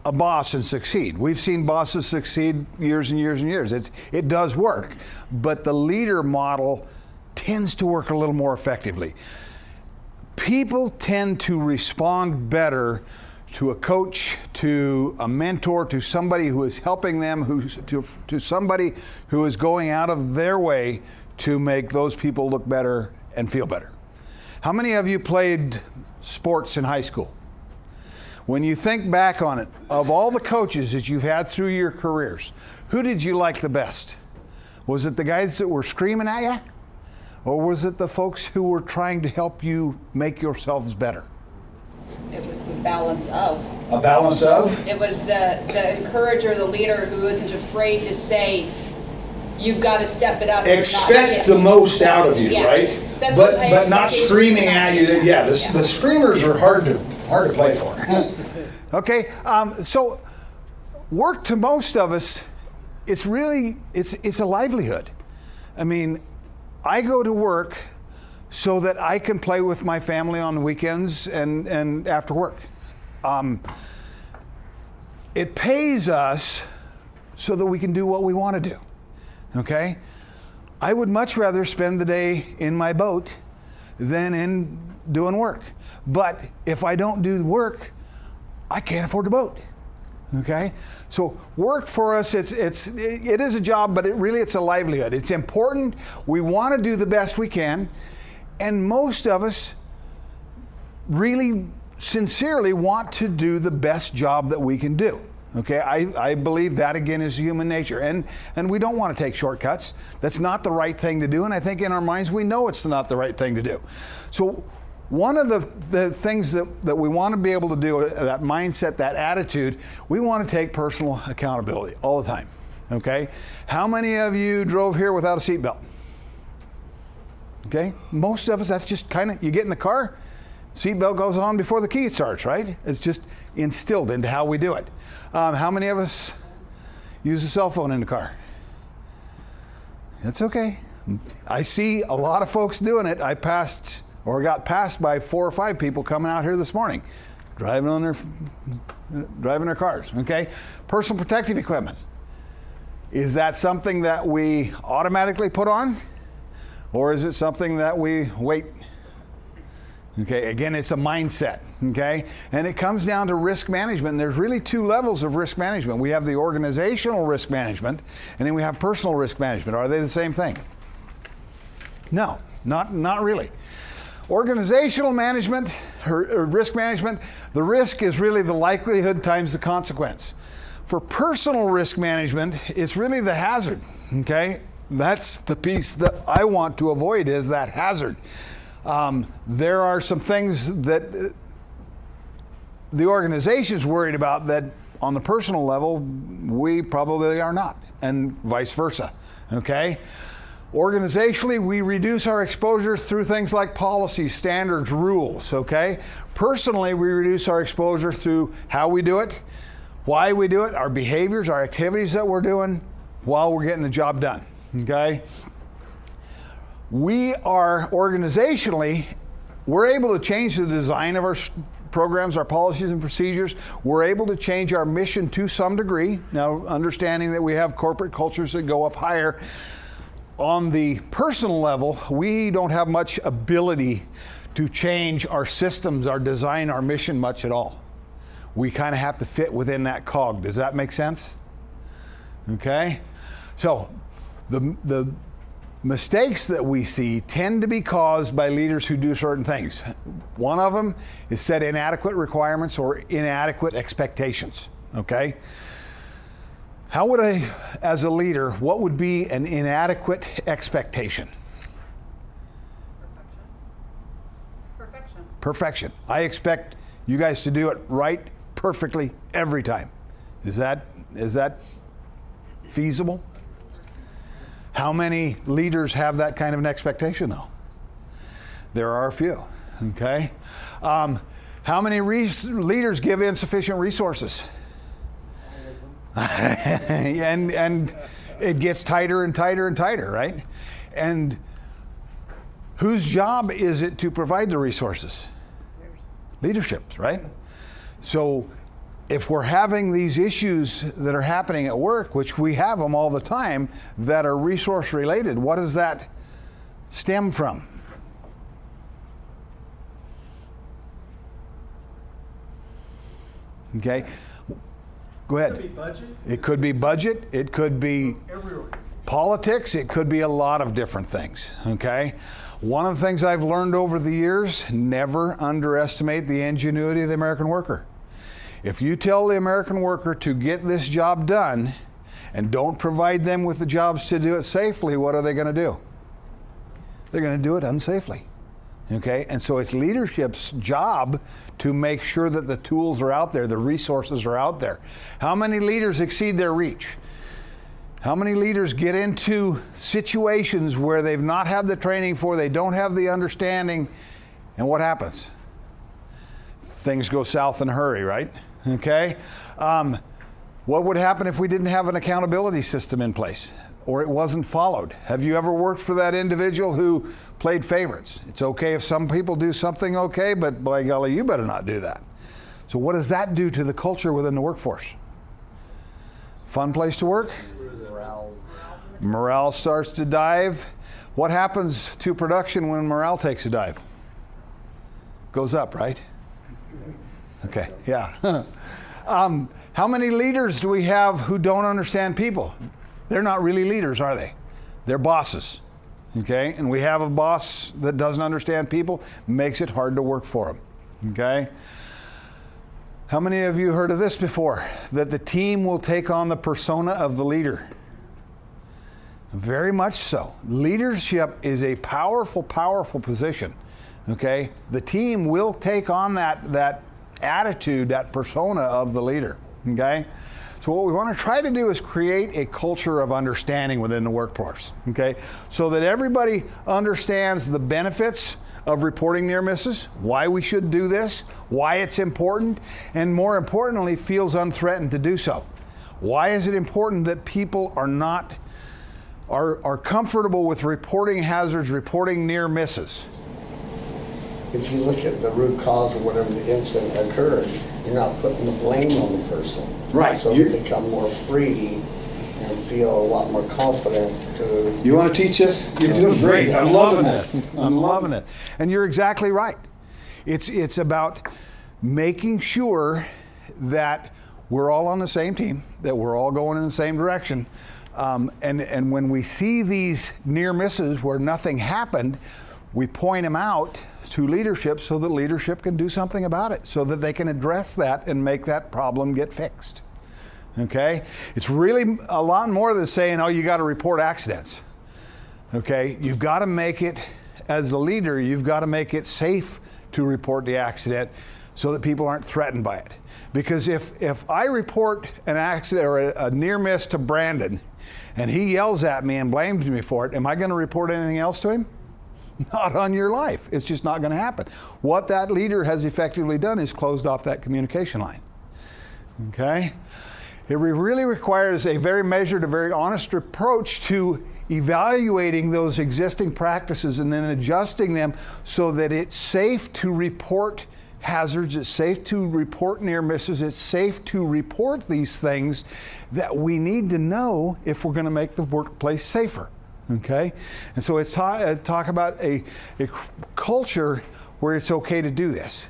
S1: a boss and succeed. We've seen bosses succeed years and years and years. It does work. But the leader model tends to work a little more effectively. People tend to respond better to a coach, to a mentor, to somebody who is helping them, to somebody who is going out of their way to make those people look better and feel better. How many of you played sports in high school? When you think back on it, of all the coaches that you've had through your careers, who did you like the best? Was it the guys that were screaming at you? Or was it the folks who were trying to help you make yourselves better?
S8: It was the balance of.
S1: A balance of?
S8: It was the encourager, the leader who isn't afraid to say, you've got to step it up. or not
S1: expect
S8: get-
S1: the most out of you,
S8: Yeah.
S1: right?
S8: Set those high
S1: But not
S8: expectations
S1: screaming
S8: and
S1: at
S8: not
S1: you.
S8: to-
S1: Yeah,
S8: Yeah.
S1: the screamers are hard to play for. Okay, so work to most of us, it's really it's a livelihood. I mean, I go to work so that I can play with my family on the weekends and after work. It pays us so that we can do what we want to do. Okay? I would much rather spend the day in my boat than in doing work. But if I don't do the work, I can't afford the boat. Okay? So work for us, it is a job, but it's a livelihood. It's important. We want to do the best we can. And most of us really sincerely want to do the best job that we can do. Okay, I believe that again is human nature, and we don't want to take shortcuts. That's not the right thing to do, and I think in our minds we know it's not the right thing to do. So one of the things that we want to be able to do, that mindset, that attitude, we want to take personal accountability all the time. Okay, how many of you drove here without a seatbelt? Okay, most of us, that's just kind of, you get in the car, seatbelt goes on before the key starts, right? It's just instilled into how we do it. How many of us use a cell phone in the car? That's okay. I see a lot of folks doing it. I got passed by 4 or 5 people coming out here this morning, driving their cars. Okay, personal protective equipment. Is that something that we automatically put on, or is it something that we wait? Okay, again, it's a mindset, okay? And it comes down to risk management. And there's really 2 levels of risk management. We have the organizational risk management, and then we have personal risk management. Are they the same thing? No, not really. Organizational management, or risk management, the risk is really the likelihood times the consequence. For personal risk management, it's really the hazard, okay? That's the piece that I want to avoid, is that hazard. There are some things that the organization's worried about that on the personal level, we probably are not, and vice versa, okay? Organizationally, we reduce our exposure through things like policies, standards, rules, okay? Personally, we reduce our exposure through how we do it, why we do it, our behaviors, our activities that we're doing while we're getting the job done, okay? We are organizationally, we're able to change the design of our programs, our policies and procedures. We're able to change our mission to some degree. Now, understanding that we have corporate cultures that go up higher. On the personal level, we don't have much ability to change our systems, our design, our mission much at all. We kind of have to fit within that cog. Does that make sense? Okay? So, the mistakes that we see tend to be caused by leaders who do certain things. One of them is set inadequate requirements or inadequate expectations, okay? How would I, as a leader, what would be an inadequate expectation?
S8: Perfection.
S1: Perfection. I expect you guys to do it right, perfectly, every time. Is that feasible? How many leaders have that kind of an expectation, though? There are a few, okay? How many leaders give insufficient resources? and it gets tighter and tighter and tighter, right? And whose job is it to provide the resources? Leadership's, right? So if we're having these issues that are happening at work, which we have them all the time, that are resource related, what does that stem from? Okay, go ahead.
S2: It could be budget.
S1: It could be budget, it could be politics, it could be a lot of different things, okay? One of the things I've learned over the years, never underestimate the ingenuity of the American worker. If you tell the American worker to get this job done and don't provide them with the jobs to do it safely, what are they going to do? They're going to do it unsafely. Okay? And so it's leadership's job to make sure that the tools are out there, the resources are out there. How many leaders exceed their reach? How many leaders get into situations where they've not had the training for, they don't have the understanding, and what happens? Things go south in a hurry, right? Okay? What would happen if we didn't have an accountability system in place or it wasn't followed? Have you ever worked for that individual who played favorites? It's okay if some people do something okay, but by golly, you better not do that. So what does that do to the culture within the workforce? Fun place to work? Morale starts to dive. What happens to production when morale takes a dive? Goes up, right? Okay, yeah. How many leaders do we have who don't understand people? They're not really leaders, are they? They're bosses, okay? And we have a boss that doesn't understand people, makes it hard to work for them, okay? How many of you heard of this before? That the team will take on the persona of the leader. Very much so. Leadership is a powerful, powerful position, okay? The team will take on that attitude, that persona of the leader, okay? So what we want to try to do is create a culture of understanding within the workforce, okay? So that everybody understands the benefits of reporting near misses, why we should do this, why it's important, and more importantly, feels unthreatened to do so. Why is it important that people are comfortable with reporting hazards, reporting near misses?
S4: If you look at the root cause of whatever the incident occurred, you're not putting the blame on the person.
S1: Right.
S4: So you become more free and feel a lot more confident to...
S1: You want to teach us? You're doing great. I'm loving this. I'm loving it. And you're exactly right. It's about making sure that we're all on the same team, that we're all going in the same direction. And when we see these near misses where nothing happened, we point them out to leadership so that leadership can do something about it, so that they can address that and make that problem get fixed. Okay? It's really a lot more than saying, oh, you got to report accidents. Okay? You've got to make it, as a leader, you've got to make it safe to report the accident so that people aren't threatened by it. Because if I report an accident or a near miss to Brandon and he yells at me and blames me for it, am I going to report anything else to him? Not on your life. It's just not going to happen. What that leader has effectively done is closed off that communication line. Okay? It really requires a very measured, a very honest approach to evaluating those existing practices and then adjusting them so that it's safe to report hazards, it's safe to report near misses, it's safe to report these things that we need to know if we're going to make the workplace safer. Okay? And so it's talk about a culture where it's okay to do this.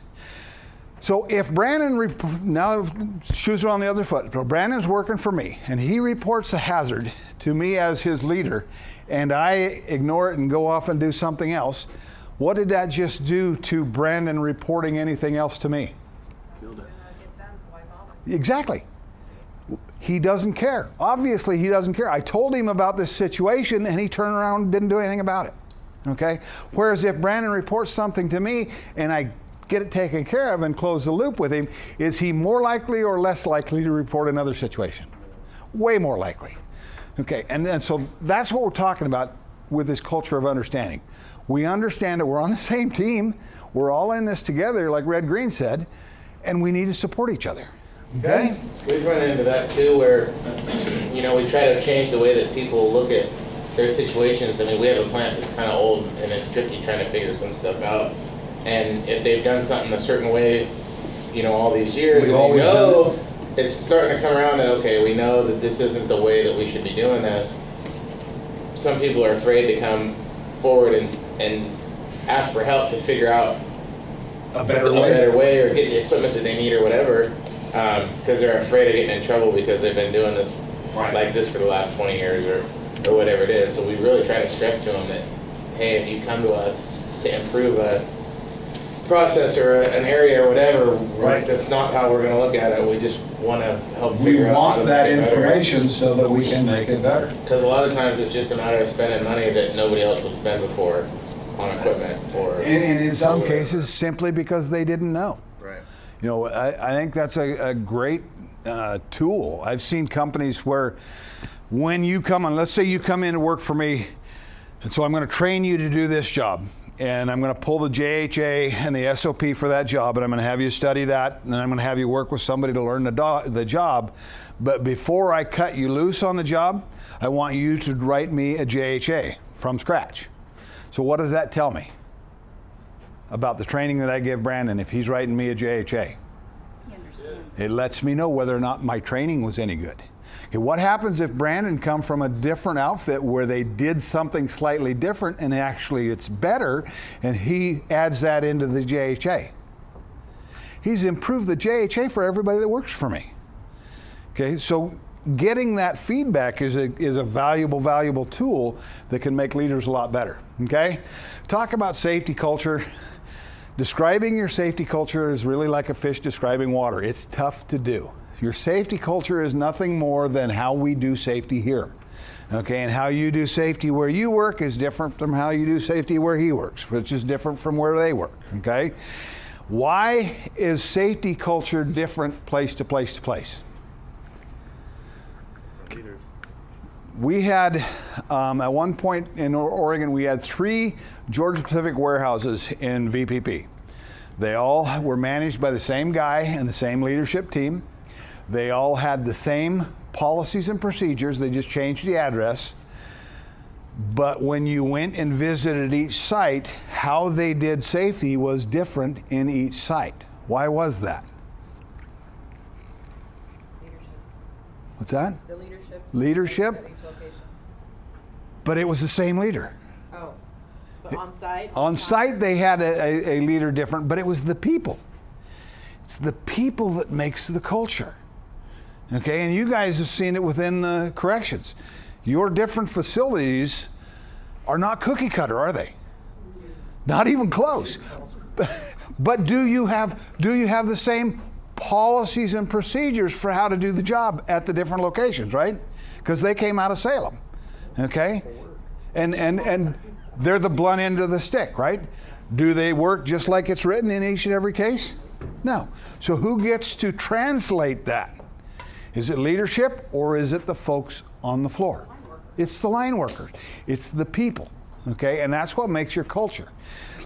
S1: So if Brandon, now shoes are on the other foot, so Brandon's working for me and he reports a hazard to me as his leader and I ignore it and go off and do something else, what did that just do to Brandon reporting anything else to me?
S3: Killed it.
S1: Exactly. He doesn't care. Obviously, he doesn't care. I told him about this situation and he turned around and didn't do anything about it. Okay? Whereas if Brandon reports something to me and I get it taken care of and close the loop with him, is he more likely or less likely to report another situation? Way more likely. Okay, and so that's what we're talking about with this culture of understanding. We understand that we're on the same team, we're all in this together, like Red Green said, and we need to support each other. Okay?
S3: We've run into that too where, we try to change the way that people look at their situations. I mean, we have a plant that's kind of old and it's tricky trying to figure some stuff out. And if they've done something a certain way, all these years, it's starting to come around that, okay, we know that this isn't the way that we should be doing this. Some people are afraid to come forward and ask for help to figure out a better way or get the equipment that they need or whatever, because they're afraid of getting in trouble because they've been doing this like this for the last 20 years or whatever it is. So we really try to stress to them that, hey, if you come to us to improve a process or an area or whatever, that's not how we're going to look at it. We just want to help figure out how to
S1: that
S3: make it better.
S1: information so that we can make it better.
S3: Because a lot of times it's just a matter of spending money that nobody else would spend before on equipment or...
S1: And in some cases, simply because they didn't know.
S3: Right.
S1: I think that's a great tool. I've seen companies where when you come on, let's say you come in to work for me, and so I'm going to train you to do this job, and I'm going to pull the JHA and the SOP for that job, and I'm going to have you study that, and I'm going to have you work with somebody to learn the job. But before I cut you loose on the job, I want you to write me a JHA from scratch. So what does that tell me about the training that I give Brandon if he's writing me a JHA?
S8: He understands.
S1: It lets me know whether or not my training was any good. Okay, what happens if Brandon come from a different outfit where they did something slightly different and actually it's better, and he adds that into the JHA? He's improved the JHA for everybody that works for me. Okay, so getting that feedback is a valuable tool that can make leaders a lot better. Okay, talk about safety culture. Describing your safety culture is really like a fish describing water. It's tough to do. Your safety culture is nothing more than how we do safety here. Okay, and how you do safety where you work is different from how you do safety where he works, which is different from where they work. Okay, why is safety culture different place to place to place? We had, at one point in Oregon, we had 3 Georgia-Pacific warehouses in VPP. They all were managed by the same guy and the same leadership team. They all had the same policies and procedures. They just changed the address. But when you went and visited each site, how they did safety was different in each site. Why was that?
S8: Leadership.
S1: What's that?
S8: The leadership.
S1: Leadership?
S8: At each location.
S1: But it was the same leader.
S8: Oh, but on site?
S1: On site, they had a leader different, but it was the people. It's the people that makes the culture. Okay, and you guys have seen it within the corrections. Your different facilities are not cookie cutter, are they? Not even close. But do you have the same policies and procedures for how to do the job at the different locations, right? Because they came out of Salem. Okay? And they're the blunt end of the stick, right? Do they work just like it's written in each and every case? No. So who gets to translate that? Is it leadership or is it the folks on the floor? It's the line workers. It's the people. Okay? And that's what makes your culture.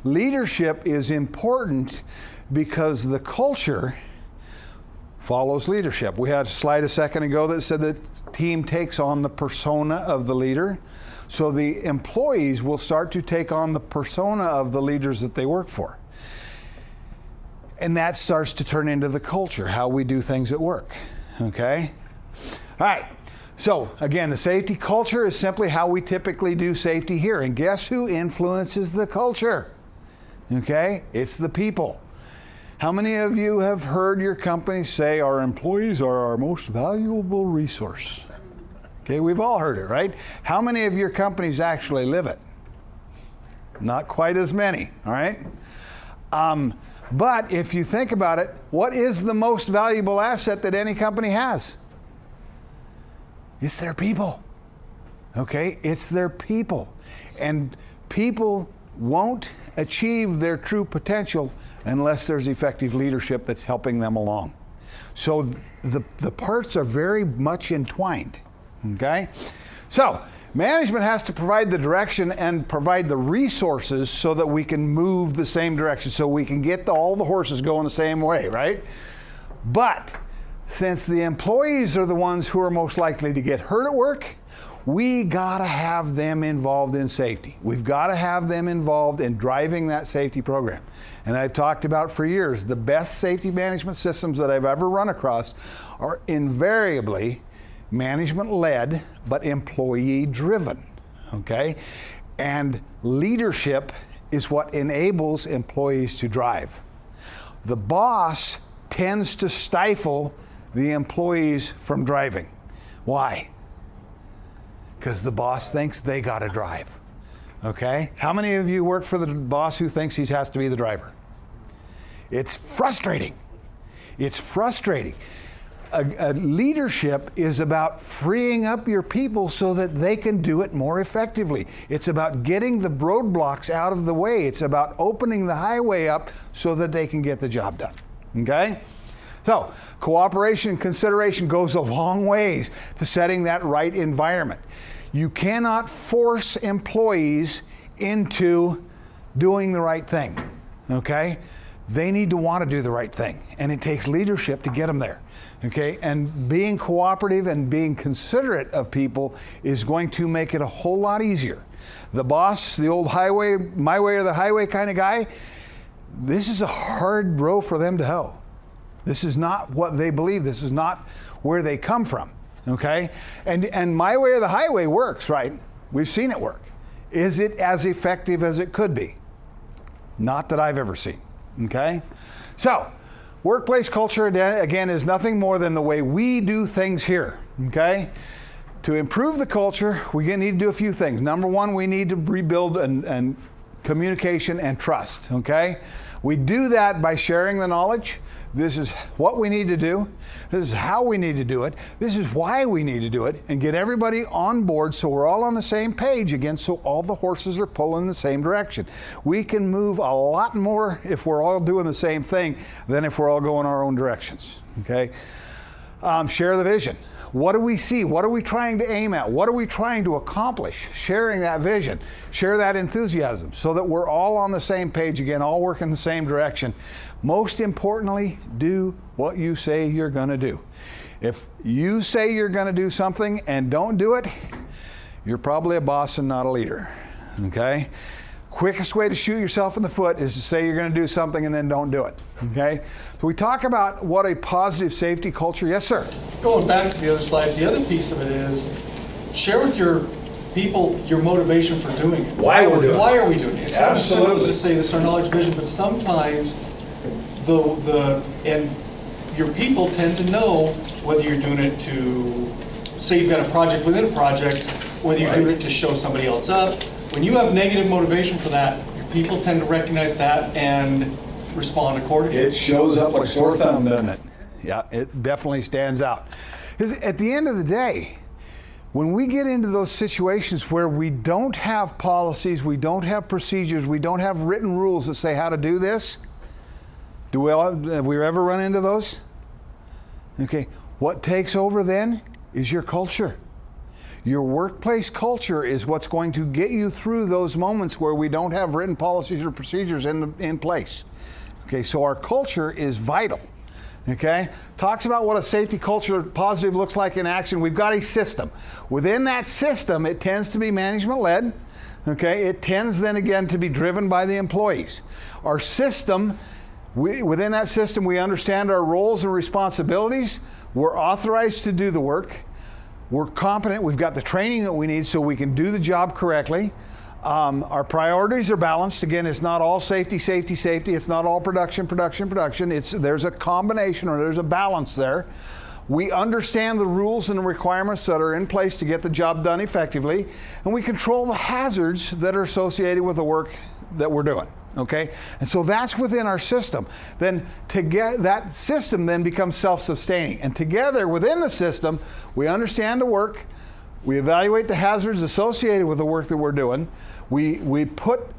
S1: Leadership is important because the culture follows leadership. We had a slide a second ago that said that the team takes on the persona of the leader. So the employees will start to take on the persona of the leaders that they work for. And that starts to turn into the culture, how we do things at work. Okay? All right. So again, the safety culture is simply how we typically do safety here. And guess who influences the culture? Okay? It's the people. How many of you have heard your company say our employees are our most valuable resource? Okay, we've all heard it, right? How many of your companies actually live it? Not quite as many, all right? But if you think about it, what is the most valuable asset that any company has? It's their people. Okay? It's their people. And people won't achieve their true potential unless there's effective leadership that's helping them along. So the parts are very much entwined. Okay? So management has to provide the direction and provide the resources so that we can move the same direction, so we can get all the horses going the same way, right? But since the employees are the ones who are most likely to get hurt at work, we gotta have them involved in safety. We've gotta have them involved in driving that safety program. And I've talked about for years, the best safety management systems that I've ever run across are invariably management-led, but employee-driven, okay? And leadership is what enables employees to drive. The boss tends to stifle the employees from driving. Why? Because the boss thinks they gotta drive, okay? How many of you work for the boss who thinks he has to be the driver? It's frustrating. It's frustrating. A leadership is about freeing up your people so that they can do it more effectively. It's about getting the roadblocks out of the way. It's about opening the highway up so that they can get the job done. Okay? So cooperation and consideration goes a long ways to setting that right environment. You cannot force employees into doing the right thing, okay? They need to want to do the right thing, and it takes leadership to get them there, okay? And being cooperative and being considerate of people is going to make it a whole lot easier. The boss, the old highway, my way or the highway kind of guy, this is a hard row for them to hoe. This is not what they believe. This is not where they come from, okay? And my way or the highway works, right? We've seen it work. Is it as effective as it could be? Not that I've ever seen, okay? So, workplace culture, again, is nothing more than the way we do things here, okay? To improve the culture, we need to do a few things. Number one, we need to rebuild and communication and trust, okay? We do that by sharing the knowledge. This is what we need to do. This is how we need to do it. This is why we need to do it, and get everybody on board so we're all on the same page again, so all the horses are pulling in the same direction. We can move a lot more if we're all doing the same thing than if we're all going our own directions, okay? Share the vision. What do we see? What are we trying to aim at? What are we trying to accomplish? Sharing that vision, share that enthusiasm so that we're all on the same page again, all working the same direction. Most importantly, do what you say you're going to do. If you say you're going to do something and don't do it, you're probably a boss and not a leader, okay? Quickest way to shoot yourself in the foot is to say you're going to do something and then don't do it, okay? So we talk about what a positive safety culture, yes sir?
S2: Going back to the other slide, the other piece of it is share with your people your motivation for doing it.
S1: Why we're doing it.
S2: Why are we doing it? It's not as simple as
S1: Absolutely.
S2: just say this is our knowledge vision, but sometimes and your people tend to know whether you're doing it to, say you've got a project within a project, whether you're doing it to show somebody else up. When you have negative motivation for that, your people tend to recognize that and respond accordingly.
S1: It shows up like sore thumb, doesn't it? Yeah, it definitely stands out. Because at the end of the day, when we get into those situations where we don't have policies, we don't have procedures, we don't have written rules that say how to do this, have we ever run into those? Okay, what takes over then is your culture. Your workplace culture is what's going to get you through those moments where we don't have written policies or procedures in place. Okay, so our culture is vital. Okay, talks about what a safety culture positive looks like in action. We've got a system. Within that system, it tends to be management-led. Okay, it tends then again to be driven by the employees. Our system, within that system, we understand our roles and responsibilities. We're authorized to do the work. We're competent. We've got the training that we need so we can do the job correctly. Our priorities are balanced. Again, it's not all safety, safety, safety. It's not all production, production, production. There's a combination, or there's a balance there. We understand the rules and the requirements that are in place to get the job done effectively, and we control the hazards that are associated with the work that we're doing. Okay, and so that's within our system. Then that system then becomes self-sustaining, and together within the system, we understand the work, we evaluate the hazards associated with the work that we're doing, we put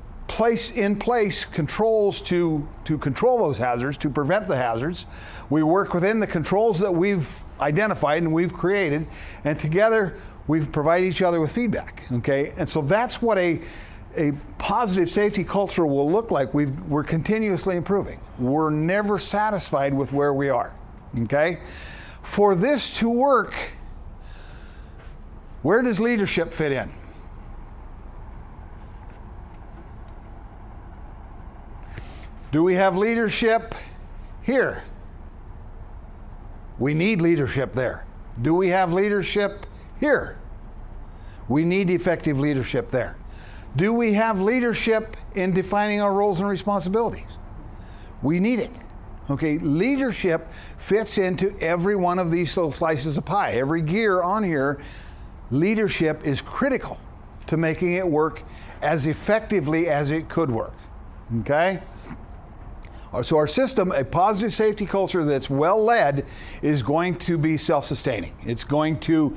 S1: in place controls to control those hazards, to prevent the hazards. We work within the controls that we've identified and we've created, and together we provide each other with feedback. Okay, and so that's what a positive safety culture will look like. We're continuously improving. We're never satisfied with where we are, okay? For this to work, where does leadership fit in? Do we have leadership here? We need leadership there. Do we have leadership here? We need effective leadership there. Do we have leadership in defining our roles and responsibilities? We need it. Okay, leadership fits into every one of these little slices of pie. Every gear on here, leadership is critical to making it work as effectively as it could work. Okay? So our system, a positive safety culture that's well led, is going to be self-sustaining. It's going to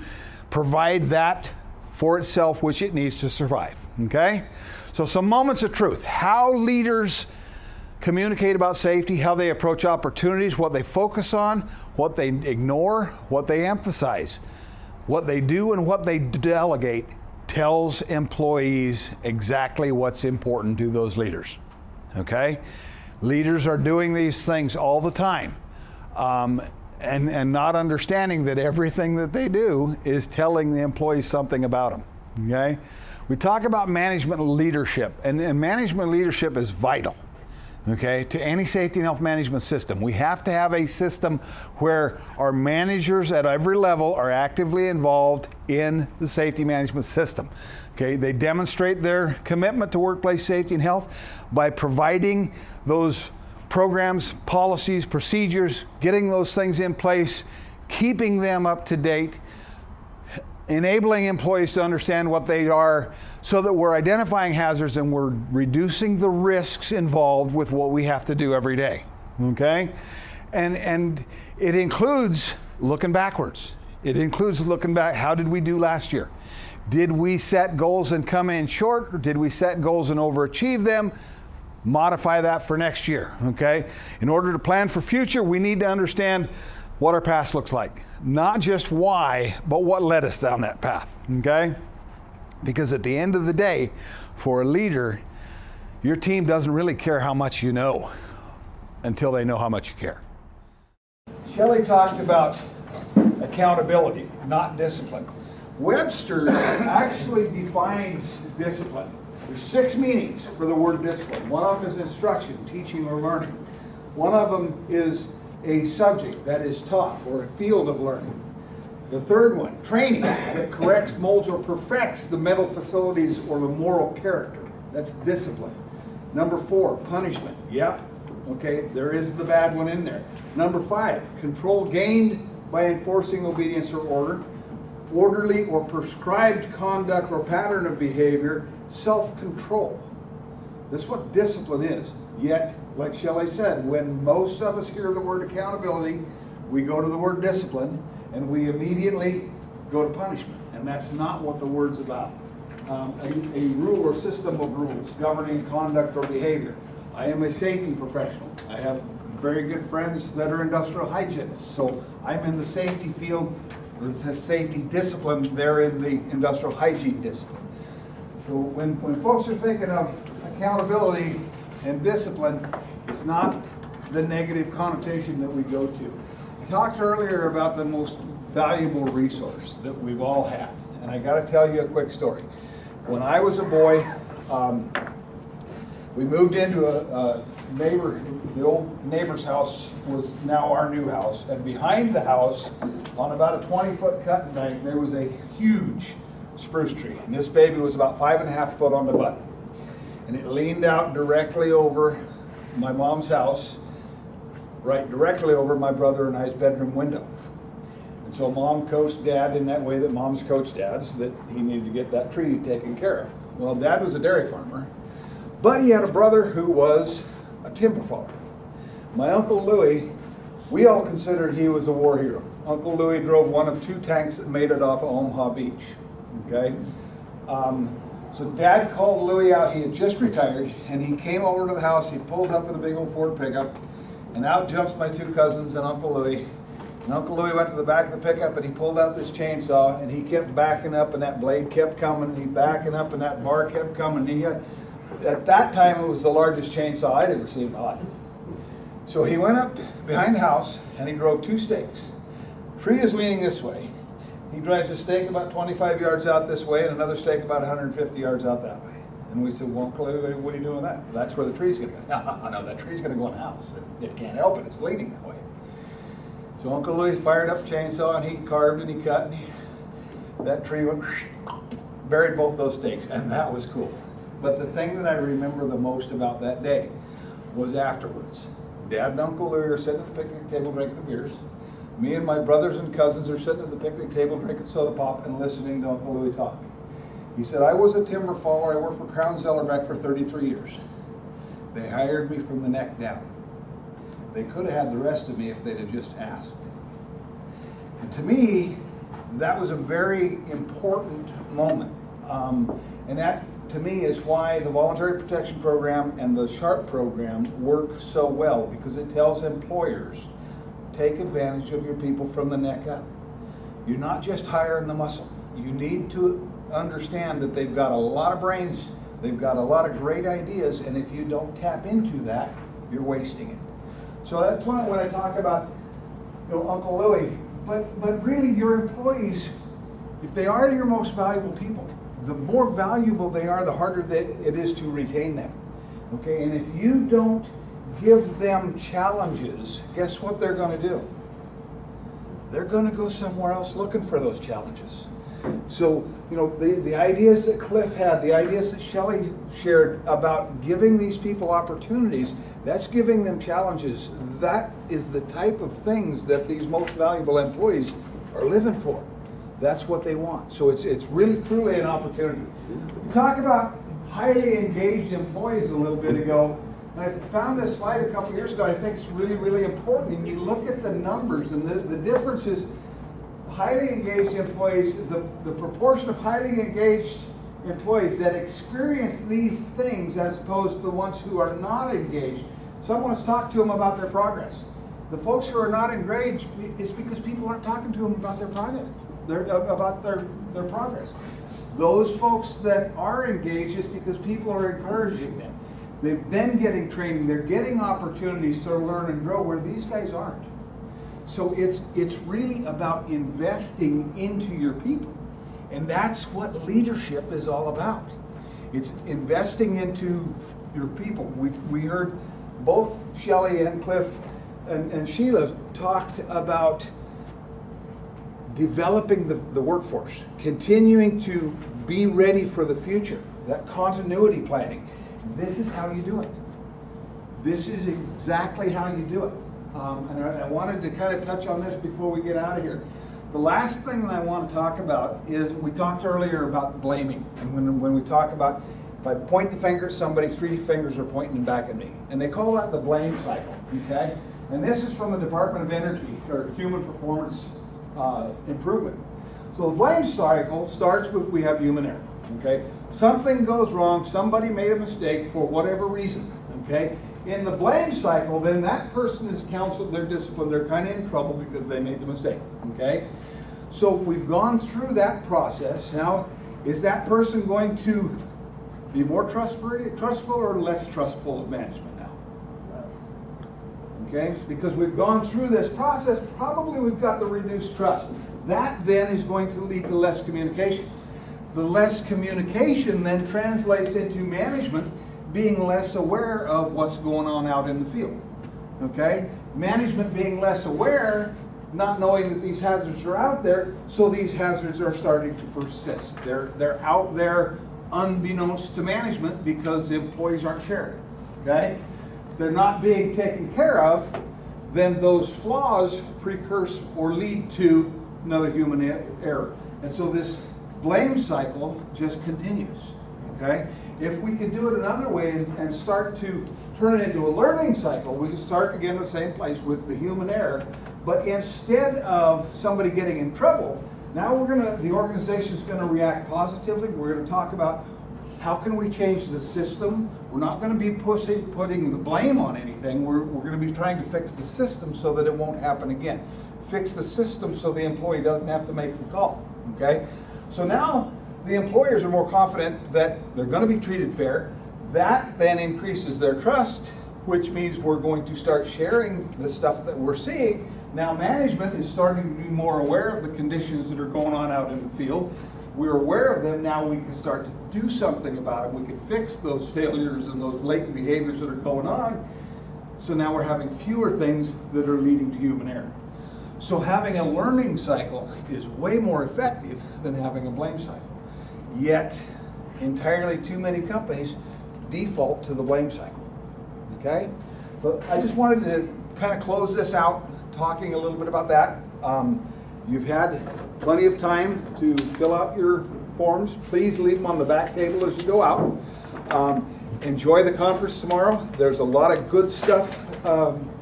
S1: provide that for itself which it needs to survive. Okay? So some moments of truth. How leaders communicate about safety, how they approach opportunities, what they focus on, what they ignore, what they emphasize, what they do and what they delegate tells employees exactly what's important to those leaders. Okay? Leaders are doing these things all the time. And not understanding that everything that they do is telling the employees something about them. Okay? We talk about management leadership, and management leadership is vital. Okay, to any safety and health management system. We have to have a system where our managers at every level are actively involved in the safety management system. Okay, they demonstrate their commitment to workplace safety and health by providing those programs, policies, procedures, getting those things in place, keeping them up to date, enabling employees to understand what they are, so that we're identifying hazards and we're reducing the risks involved with what we have to do every day. Okay? And it includes looking backwards. It includes looking back, how did we do last year? Did we set goals and come in short, or did we set goals and overachieve them? Modify that for next year. Okay? In order to plan for future, we need to understand what our past looks like. Not just why, but what led us down that path. Okay? Because at the end of the day, for a leader, your team doesn't really care how much you know until they know how much you care. Shelly talked about accountability, not discipline. Webster actually defines discipline. There's 6 meanings for the word discipline. One of them is instruction, teaching or learning. One of them is a subject that is taught or a field of learning. The third one, training, that corrects, molds, or perfects the mental facilities or the moral character. That's discipline. Number 4, punishment. Yep, okay, there is the bad one in there. Number 5, control gained by enforcing obedience or order. Orderly or prescribed conduct or pattern of behavior, self-control. That's what discipline is. Yet, like Shelly said, when most of us hear the word accountability, we go to the word discipline, and we immediately go to punishment. And that's not what the word's about. A rule or system of rules governing conduct or behavior. I am a safety professional. I have very good friends that are industrial hygienists. So I'm in the safety field, or the safety discipline, they're in the industrial hygiene discipline. So when folks are thinking of accountability and discipline, it's not the negative connotation that we go to. I talked earlier about the most valuable resource that we've all had, and I got to tell you a quick story. When I was a boy, we moved into a neighbor. The old neighbor's house was now our new house, and behind the house, on about a 20-foot cutting bank, there was a huge spruce tree, and this baby was about 5.5 foot on the butt, and it leaned out directly over my mom's house, right directly over my brother and I's bedroom window. And so Mom coached Dad in that way that moms coach dads, that he needed to get that tree taken care of. Well, Dad was a dairy farmer, but he had a brother who was a timber faller. My Uncle Louie, we all considered he was a war hero. Uncle Louie drove one of 2 tanks that made it off of Omaha Beach. Okay? So Dad called Louie out. He had just retired, and he came over to the house. He pulls up in a big old Ford pickup, and out jumps my 2 cousins and Uncle Louie. And Uncle Louie went to the back of the pickup, and he pulled out this chainsaw, and he kept backing up, and that blade kept coming, and he backing up, and that bar kept coming. At that time, it was the largest chainsaw I'd ever seen in my life. So he went up behind the house, and he drove 2 stakes. Tree is leaning this way. He drives a stake about 25 yards out this way and another stake about 150 yards out that way. And we said, well, Uncle Louie, what are you doing with that? That's where the tree's going to go. No, that tree's going to go in the house. It can't help it. It's leaning that way. So Uncle Louie fired up chainsaw, and he carved and he cut, and that tree went, buried both those stakes, and that was cool. But the thing that I remember the most about that day was afterwards. Dad and Uncle Louie are sitting at the picnic table drinking beers. Me and my brothers and cousins are sitting at the picnic table drinking soda pop and listening to Uncle Louie talk. He said, I was a timber faller. I worked for Crown Zellerbeck for 33 years. They hired me from the neck down. They could have had the rest of me if they'd have just asked. And to me, that was a very important moment. And that to me, is why the Voluntary Protection Program and the SHARP program work so well, because it tells employers, take advantage of your people from the neck up. You're not just hiring the muscle. You need to understand that they've got a lot of brains, they've got a lot of great ideas, and if you don't tap into that, you're wasting it. So that's why when I talk about, Uncle Louie, but really your employees, if they are your most valuable people, the more valuable they are, the harder it is to retain them. Okay, and if you don't give them challenges, guess what they're going to do? They're going to go somewhere else looking for those challenges. So, the ideas that Cliff had, the ideas that Shelly shared about giving these people opportunities, that's giving them challenges. That is the type of things that these most valuable employees are living for. That's what they want. So it's really truly an opportunity. We talked about highly engaged employees a little bit ago, and I found this slide a couple years ago. I think it's really, really important. And you look at the numbers, and the difference is highly engaged employees, the proportion of highly engaged employees that experience these things as opposed to the ones who are not engaged. Someone's talked to them about their progress. The folks who are not engaged, it's because people aren't talking to them about their progress. About their progress. Those folks that are engaged is because people are encouraging them. They've been getting training, they're getting opportunities to learn and grow where these guys aren't. So it's really about investing into your people. And that's what leadership is all about. It's investing into your people. We heard both Shelly and Cliff and Sheila talked about developing the workforce, continuing to be ready for the future, that continuity planning. This is how you do it. This is exactly how you do it. And I wanted to kind of touch on this before we get out of here. The last thing that I want to talk about is, we talked earlier about blaming. And when we talk about, if I point the finger at somebody, 3 fingers are pointing back at me. And they call that the blame cycle, okay? And this is from the Department of Energy, or Human Performance Improvement. So the blame cycle starts with, we have human error, okay? Something goes wrong, somebody made a mistake for whatever reason, okay? In the blame cycle, then that person is counseled, they're disciplined, they're kind of in trouble because they made the mistake, okay? So we've gone through that process. Now, is that person going to be more trustful or less trustful of management now? Okay, because we've gone through this process, probably we've got the reduced trust. That then is going to lead to less communication. The less communication then translates into management being less aware of what's going on out in the field. Okay, management being less aware, not knowing that these hazards are out there, so these hazards are starting to persist. They're out there unbeknownst to management because the employees aren't sharing it. Okay? They're not being taken care of, then those flaws precurse or lead to another human error. And so this blame cycle just continues. Okay? If we could do it another way and start to turn it into a learning cycle, we can start again in the same place with the human error, but instead of somebody getting in trouble, now the organization's gonna react positively. We're gonna talk about how can we change the system. We're not gonna be putting the blame on anything. We're gonna be trying to fix the system so that it won't happen again. Fix the system so the employee doesn't have to make the call, okay? So now the employers are more confident that they're gonna be treated fair. That then increases their trust, which means we're going to start sharing the stuff that we're seeing. Now management is starting to be more aware of the conditions that are going on out in the field. We're aware of them, now we can start to do something about it. We can fix those failures and those latent behaviors that are going on. So now we're having fewer things that are leading to human error. So having a learning cycle is way more effective than having a blame cycle. Yet, entirely too many companies default to the blame cycle, okay? But I just wanted to kind of close this out talking a little bit about that. You've had plenty of time to fill out your forms. Please leave them on the back table as you go out. Enjoy the conference tomorrow. There's a lot of good stuff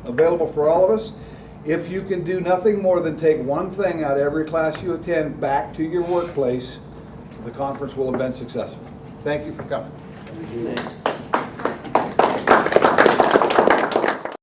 S1: available for all of us. If you can do nothing more than take one thing out of every class you attend back to your workplace, the conference will have been successful. Thank you for coming.
S9: Thanks.